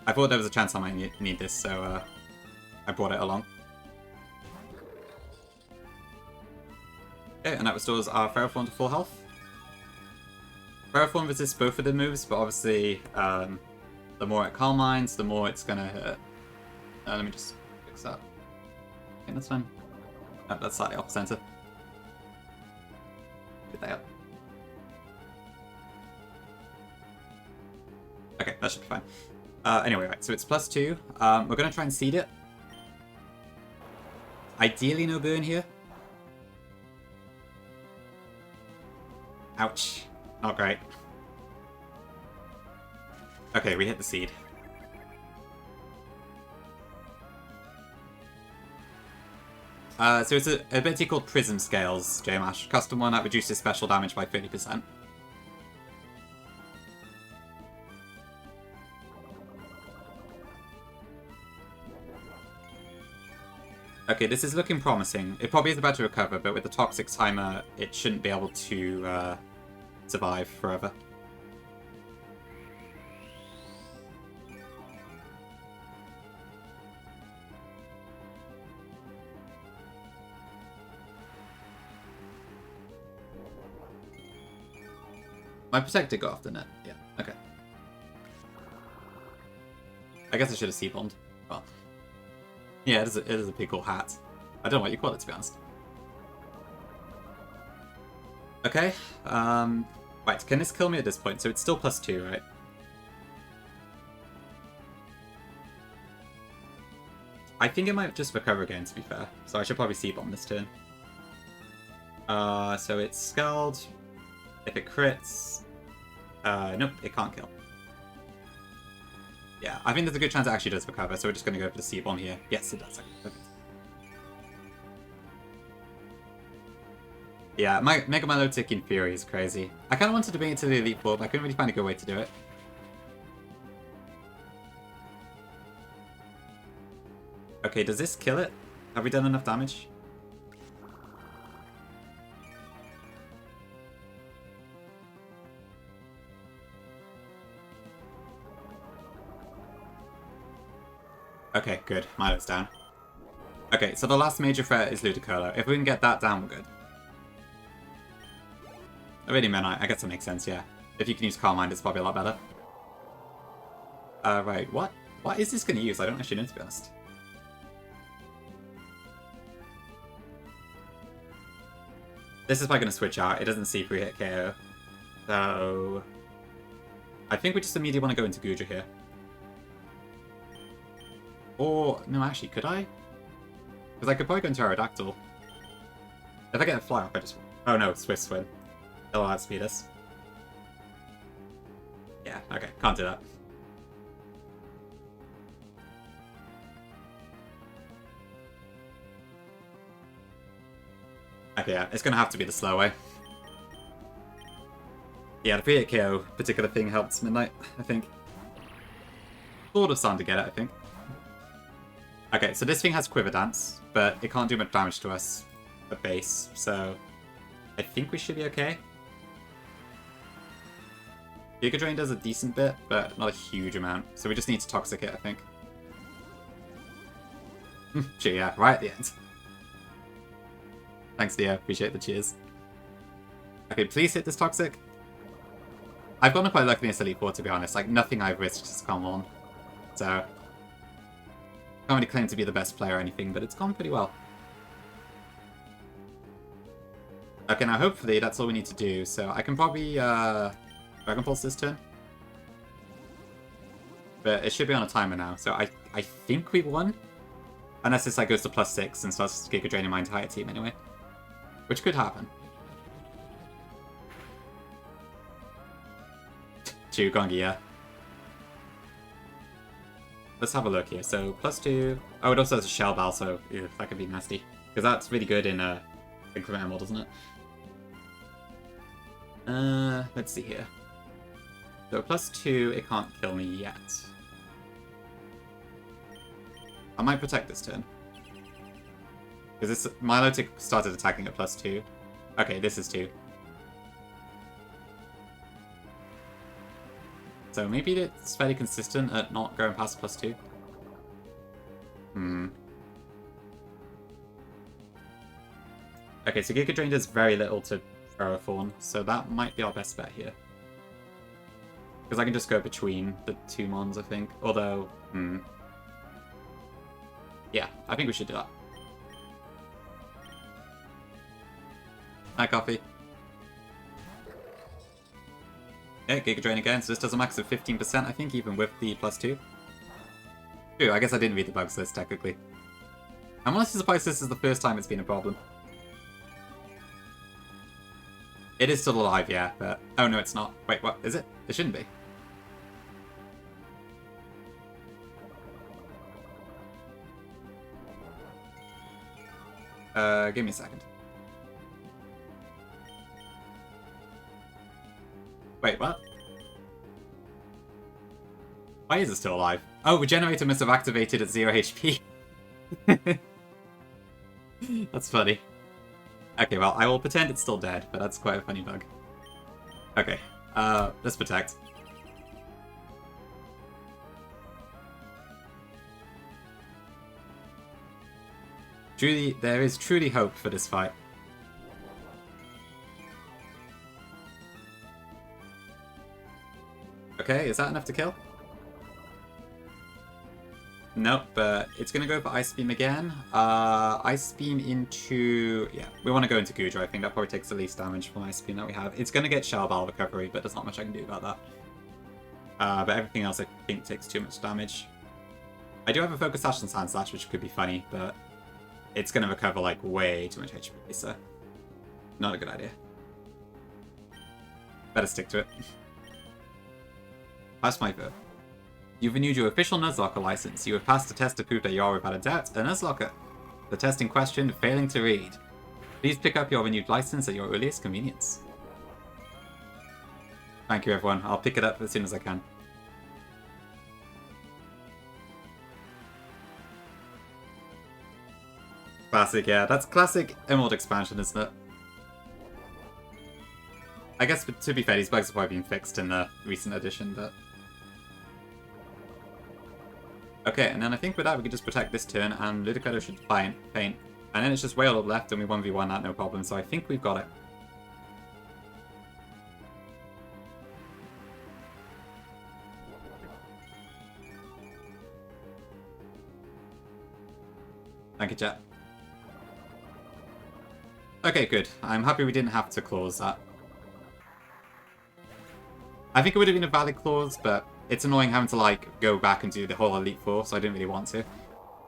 I thought there was a chance I might need this, so I brought it along. Okay, and that restores our Ferrothorn to full health. Ferrothorn resists both of the moves, but obviously the more it Calm Minds, the more it's gonna hurt. Let me just fix that. Okay, that's fine. Oh, that's slightly off center. Get that up. Okay, that should be fine. Anyway, right, so it's +2. We're going to try and seed it. Ideally no burn here. Ouch. Not great. Okay, we hit the seed. So it's a ability called Prism Scales, J-Mash. Custom one that reduces special damage by 30%. Okay, this is looking promising. It probably is about to recover, but with the Toxic Timer, it shouldn't be able to survive forever. My Protector got off the net. Yeah, okay. I guess I should have C-bombed. Well. Yeah, it is a pretty cool hat. I don't know what you call it, to be honest. Okay, right, can this kill me at this point? So it's still +2, right? I think it might just recover again, to be fair. So I should probably C-bomb this turn. So it's Scald. If it crits... nope, it can't kill. Yeah, I think there's a good chance it actually does recover, so we're just going to go for the C-bomb here. Yes, it does. Okay, perfect. Yeah, Mega Milotic in Fury is crazy. I kind of wanted to bring it to the Elite Four, but I couldn't really find a good way to do it. Okay, does this kill it? Have we done enough damage? Okay, good. Milo's down. Okay, so the last major threat is Ludicolo. If we can get that down, we're good. Really, man, I guess that makes sense, yeah. If you can use Calm Mind, it's probably a lot better. Right, what? What is this going to use? I don't actually know, to be honest. This is probably going to switch out. It doesn't see free-hit KO. So... I think we just immediately want to go into Gudra here. Or, no, actually, could I? Because I could probably go into Aerodactyl. If I get a fly off, I just... Oh no, Swift Swim. It'll outspeed us. Yeah, okay, can't do that. Okay, yeah, it's gonna have to be the slow way. Yeah, the pre-hit KO particular thing helps Midnight, I think. Sort of starting to get it, I think. Okay, so this thing has Quiver Dance, but it can't do much damage to us at base, so I think we should be okay. Giga Drain does a decent bit, but not a huge amount, so we just need to Toxic it, I think. Sure, yeah, right at the end. Thanks, Dio. Appreciate the cheers. Okay, please hit this Toxic. I've gotten quite lucky in this Elite Four, to be honest. Like, nothing I've risked has come on. So, can't really claim to be the best player or anything, but it's gone pretty well. Okay, now hopefully that's all we need to do. So I can probably Dragon Pulse this turn. But it should be on a timer now, so I think we won. Unless this like goes to +6 and starts Giga Draining my entire team anyway. Which could happen. Gongi, yeah. Let's have a look here. So, +2. Oh, it also has a Shell Bell, so ew, that could be nasty. Because that's really good in Inclement Emerald, doesn't it? Let's see here. So, +2, it can't kill me yet. I might protect this turn. Because this Milotic started attacking at +2. Okay, this is 2. So maybe it's fairly consistent at not going past +2. Okay, so Giga Drain does very little to Ferrothorn, so that might be our best bet here. Because I can just go between the 2 mons, I think. Although, yeah, I think we should do that. Hi, Coffee. Yeah, Giga Drain again, so this does a max of 15%, I think, even with the +2. True, I guess I didn't read the bugs list, technically. I'm honestly surprised this is the first time it's been a problem. It is still alive, yeah, but... Oh, no, it's not. Wait, what? Is it? It shouldn't be. Give me a second. Wait, what? Why is it still alive? Oh, Regenerator must have activated at 0 HP. That's funny. Okay, well, I will pretend it's still dead, but that's quite a funny bug. Okay, let's protect. Truly, there is truly hope for this fight. Okay, is that enough to kill? Nope, but it's going to go for Ice Beam again. Ice Beam into... Yeah, we want to go into Gudra. I think that probably takes the least damage from Ice Beam that we have. It's going to get Shell Ball recovery, but there's not much I can do about that. But everything else I think takes too much damage. I do have a Focus Sash and Sand Slash, which could be funny, but it's going to recover like way too much HP, so not a good idea. Better stick to it. Pass my vote. You've renewed your official Nuzlocke license. You have passed the test to prove that you are without a doubt a Nuzlocke. The test in question, failing to read. Please pick up your renewed license at your earliest convenience. Thank you, everyone. I'll pick it up as soon as I can. Classic, yeah. That's classic Emerald expansion, isn't it? I guess, to be fair, these bugs have probably been fixed in the recent edition, but... Okay, and then I think with that we can just protect this turn, and Ludicrous should faint. And then it's just Whale up left, and we 1v1 that, no problem, so I think we've got it. Thank you, chat. Okay, good. I'm happy we didn't have to clause that. I think it would have been a valid clause, but it's annoying having to, like, go back and do the whole Elite Four, so I didn't really want to.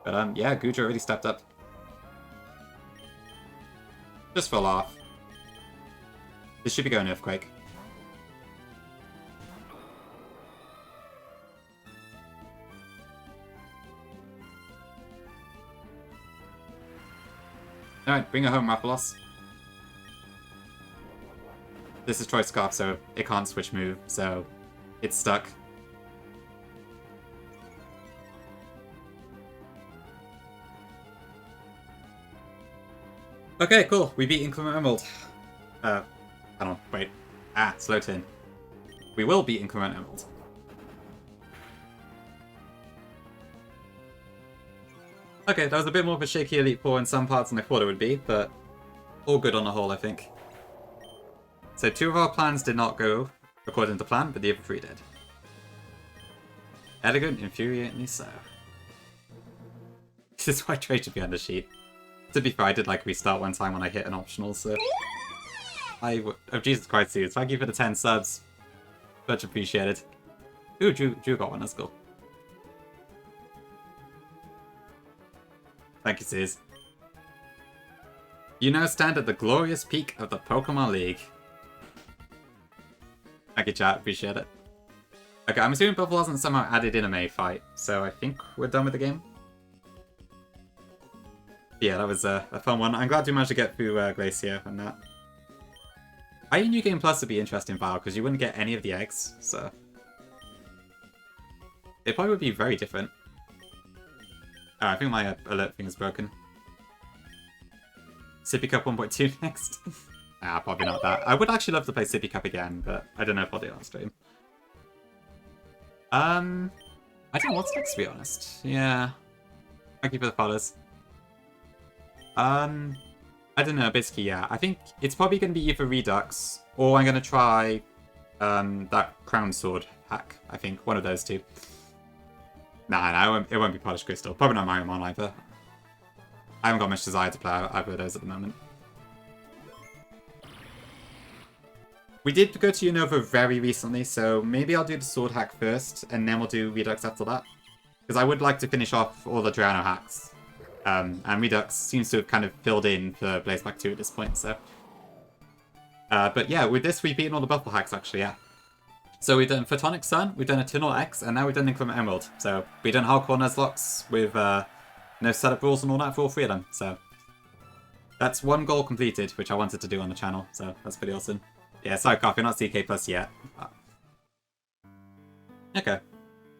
But, yeah, Gudra really stepped up. Just for a laugh. This should be going Earthquake. Alright, bring her home, Raphalos. This is Troy Scarf, so it can't switch move, so it's stuck. Okay, cool. We beat Inclement Emerald. Hold on, wait. Slow tin. We will beat Inclement Emerald. Okay, that was a bit more of a shaky Elite Four in some parts than I thought it would be, but all good on the whole, I think. So 2 of our plans did not go according to plan, but the other 3 did. Elegant, infuriatingly so. This is why trade should be on the sheet. To be fair, I did like restart one time when I hit an optional, so... Oh, Jesus Christ, dude. Thank you for the 10 subs. Much appreciated. Ooh, Drew got one, that's cool. Thank you, Sis. You now stand at the glorious peak of the Pokemon League. Thank you, chat. Appreciate it. Okay, I'm assuming Buffalo hasn't somehow added in a May fight, so I think we're done with the game. Yeah, that was a fun one. I'm glad we managed to get through Glacier and that. I think New Game Plus would be interesting, Val, because you wouldn't get any of the eggs, so... It probably would be very different. Oh, I think my alert thing is broken. Sippy Cup 1.2 next. Probably not that. I would actually love to play Sippy Cup again, but I don't know if I'll do it on stream. I don't know what's next, to be honest. Yeah. Thank you for the follows. I don't know, basically, yeah. I think it's probably going to be either Redux, or I'm going to try that Crown Sword hack, I think. One of those two. Nah, it won't be Polished Crystal. Probably not Mariamon either. I haven't got much desire to play either of those at the moment. We did go to Unova very recently, so maybe I'll do the Sword hack first, and then we'll do Redux after that. Because I would like to finish off all the Drano hacks. And Redux seems to have kind of filled in for Blazeback 2 at this point, so... but yeah, with this we've beaten all the Buffalo hacks, actually, yeah. So we've done Photonic Sun, we've done Eternal X, and now we've done Inclement Emerald. So we've done hardcore Nuzlocks with no setup rules and all that for all 3 of them, so... That's 1 goal completed, which I wanted to do on the channel, so that's pretty awesome. Yeah, sorry, Carf, you're not CK Plus yet. Okay.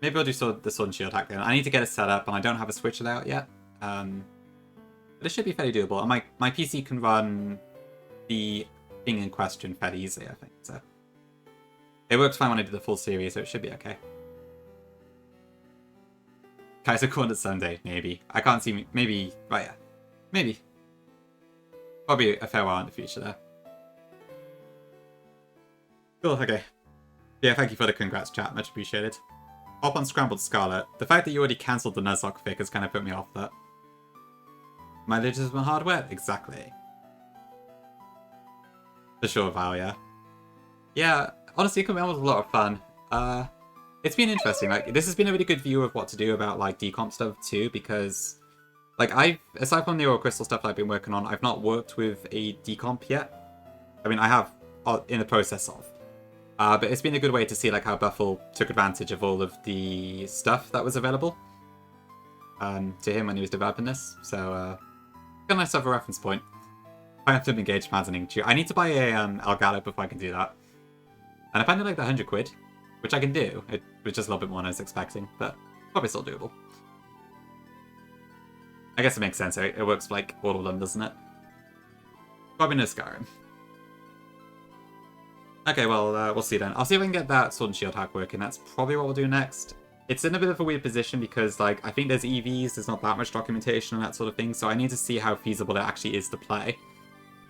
Maybe I'll do the Sword and Shield hack then. I need to get it set up, and I don't have a Switch layout yet. But it should be fairly doable. And my PC can run the thing in question fairly easily, I think. So it works fine when I do the full series, so it should be okay. Kaiser Corner Sunday, maybe. I can't see... Maybe... Right, yeah. Maybe. Probably a fair while in the future there. Cool, okay. Yeah, thank you for the congrats, chat. Much appreciated. Hop on Scrambled Scarlet. The fact that you already cancelled the Nuzlocke fic has kind of put me off that. My legitimate hardware? Exactly. For sure, Val, yeah. Yeah, honestly, Inclement was a lot of fun. It's been interesting. Like, this has been a really good view of what to do about, like, decomp stuff, too, because... Like, aside from the Aura Crystal stuff I've been working on, I've not worked with a decomp yet. I mean, I have in the process of. But it's been a good way to see, like, how Buffle took advantage of all of the stuff that was available to him when he was developing this. So, got a nice sort of a reference point. I have to engage Mads and Inkchu. I need to buy a Elgato before I can do that. And I found it like the 100 quid, which I can do. It was just a little bit more than I was expecting, but probably still doable. I guess it makes sense. It works for, like, all of them, doesn't it? Probably no Skyrim. Okay, well, we'll see then. I'll see if I can get that Sword and Shield hack working. That's probably what we'll do next. It's in a bit of a weird position because, like, I think there's EVs, there's not that much documentation and that sort of thing, so I need to see how feasible it actually is to play.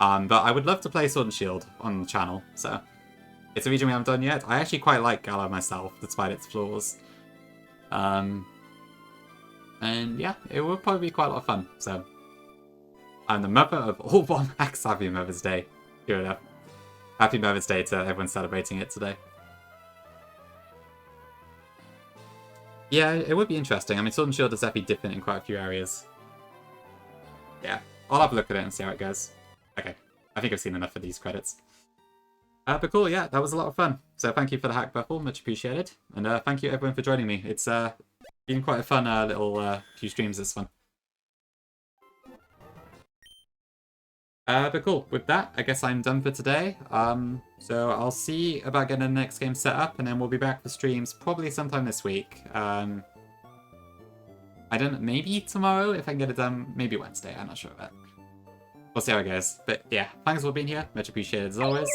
But I would love to play Sword and Shield on the channel, so... It's a region we haven't done yet. I actually quite like Galar myself, despite its flaws. And yeah, it will probably be quite a lot of fun, so... I'm the mother of all bomb hacks. Happy Mother's Day. Here enough. Happy Mother's Day to everyone celebrating it today. Yeah, it would be interesting. I mean, Sword and Shield is definitely different in quite a few areas. Yeah, I'll have a look at it and see how it goes. Okay, I think I've seen enough of these credits. But cool, yeah, that was a lot of fun. So thank you for the hack, Buffle, much appreciated. And thank you everyone for joining me. It's been quite a fun little few streams this one. But cool, with that, I guess I'm done for today. So I'll see about getting the next game set up, and then we'll be back for streams probably sometime this week. I don't know, maybe tomorrow if I can get it done, maybe Wednesday, I'm not sure of it. We'll see how it goes. But yeah, thanks for being here, much appreciated as always.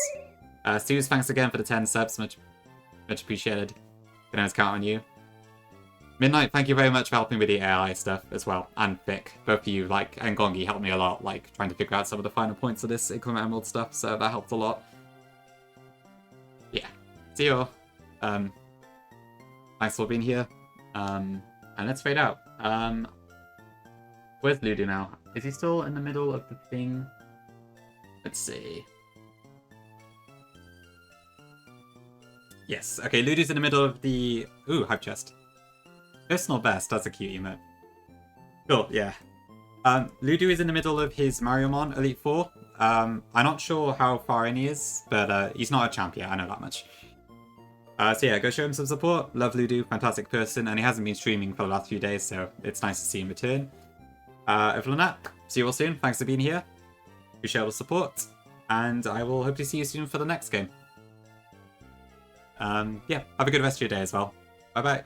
Stews, thanks again for the 10 subs, much appreciated. Can always count on you. Midnight, thank you very much for helping with the AI stuff as well, and Vic, both of you, like, and Gongi helped me a lot, like, trying to figure out some of the final points of this Inclement Emerald stuff, so that helped a lot. Yeah, see you all. Thanks for being here, and let's fade out. Where's Ludo now? Is he still in the middle of the thing? Let's see. Yes, okay, Ludo's in the middle of the... Ooh, hype chest. Personal best, that's a cute emote. Cool, yeah. Ludo is in the middle of his Mariomon Elite Four. I'm not sure how far in he is, but he's not a champ yet, I know that much. So yeah, go show him some support. Love Ludo, fantastic person, and he hasn't been streaming for the last few days, so it's nice to see him return. Other than that, see you all soon. Thanks for being here. Appreciate all the support, and I will hope to see you soon for the next game. Yeah, have a good rest of your day as well. Bye bye.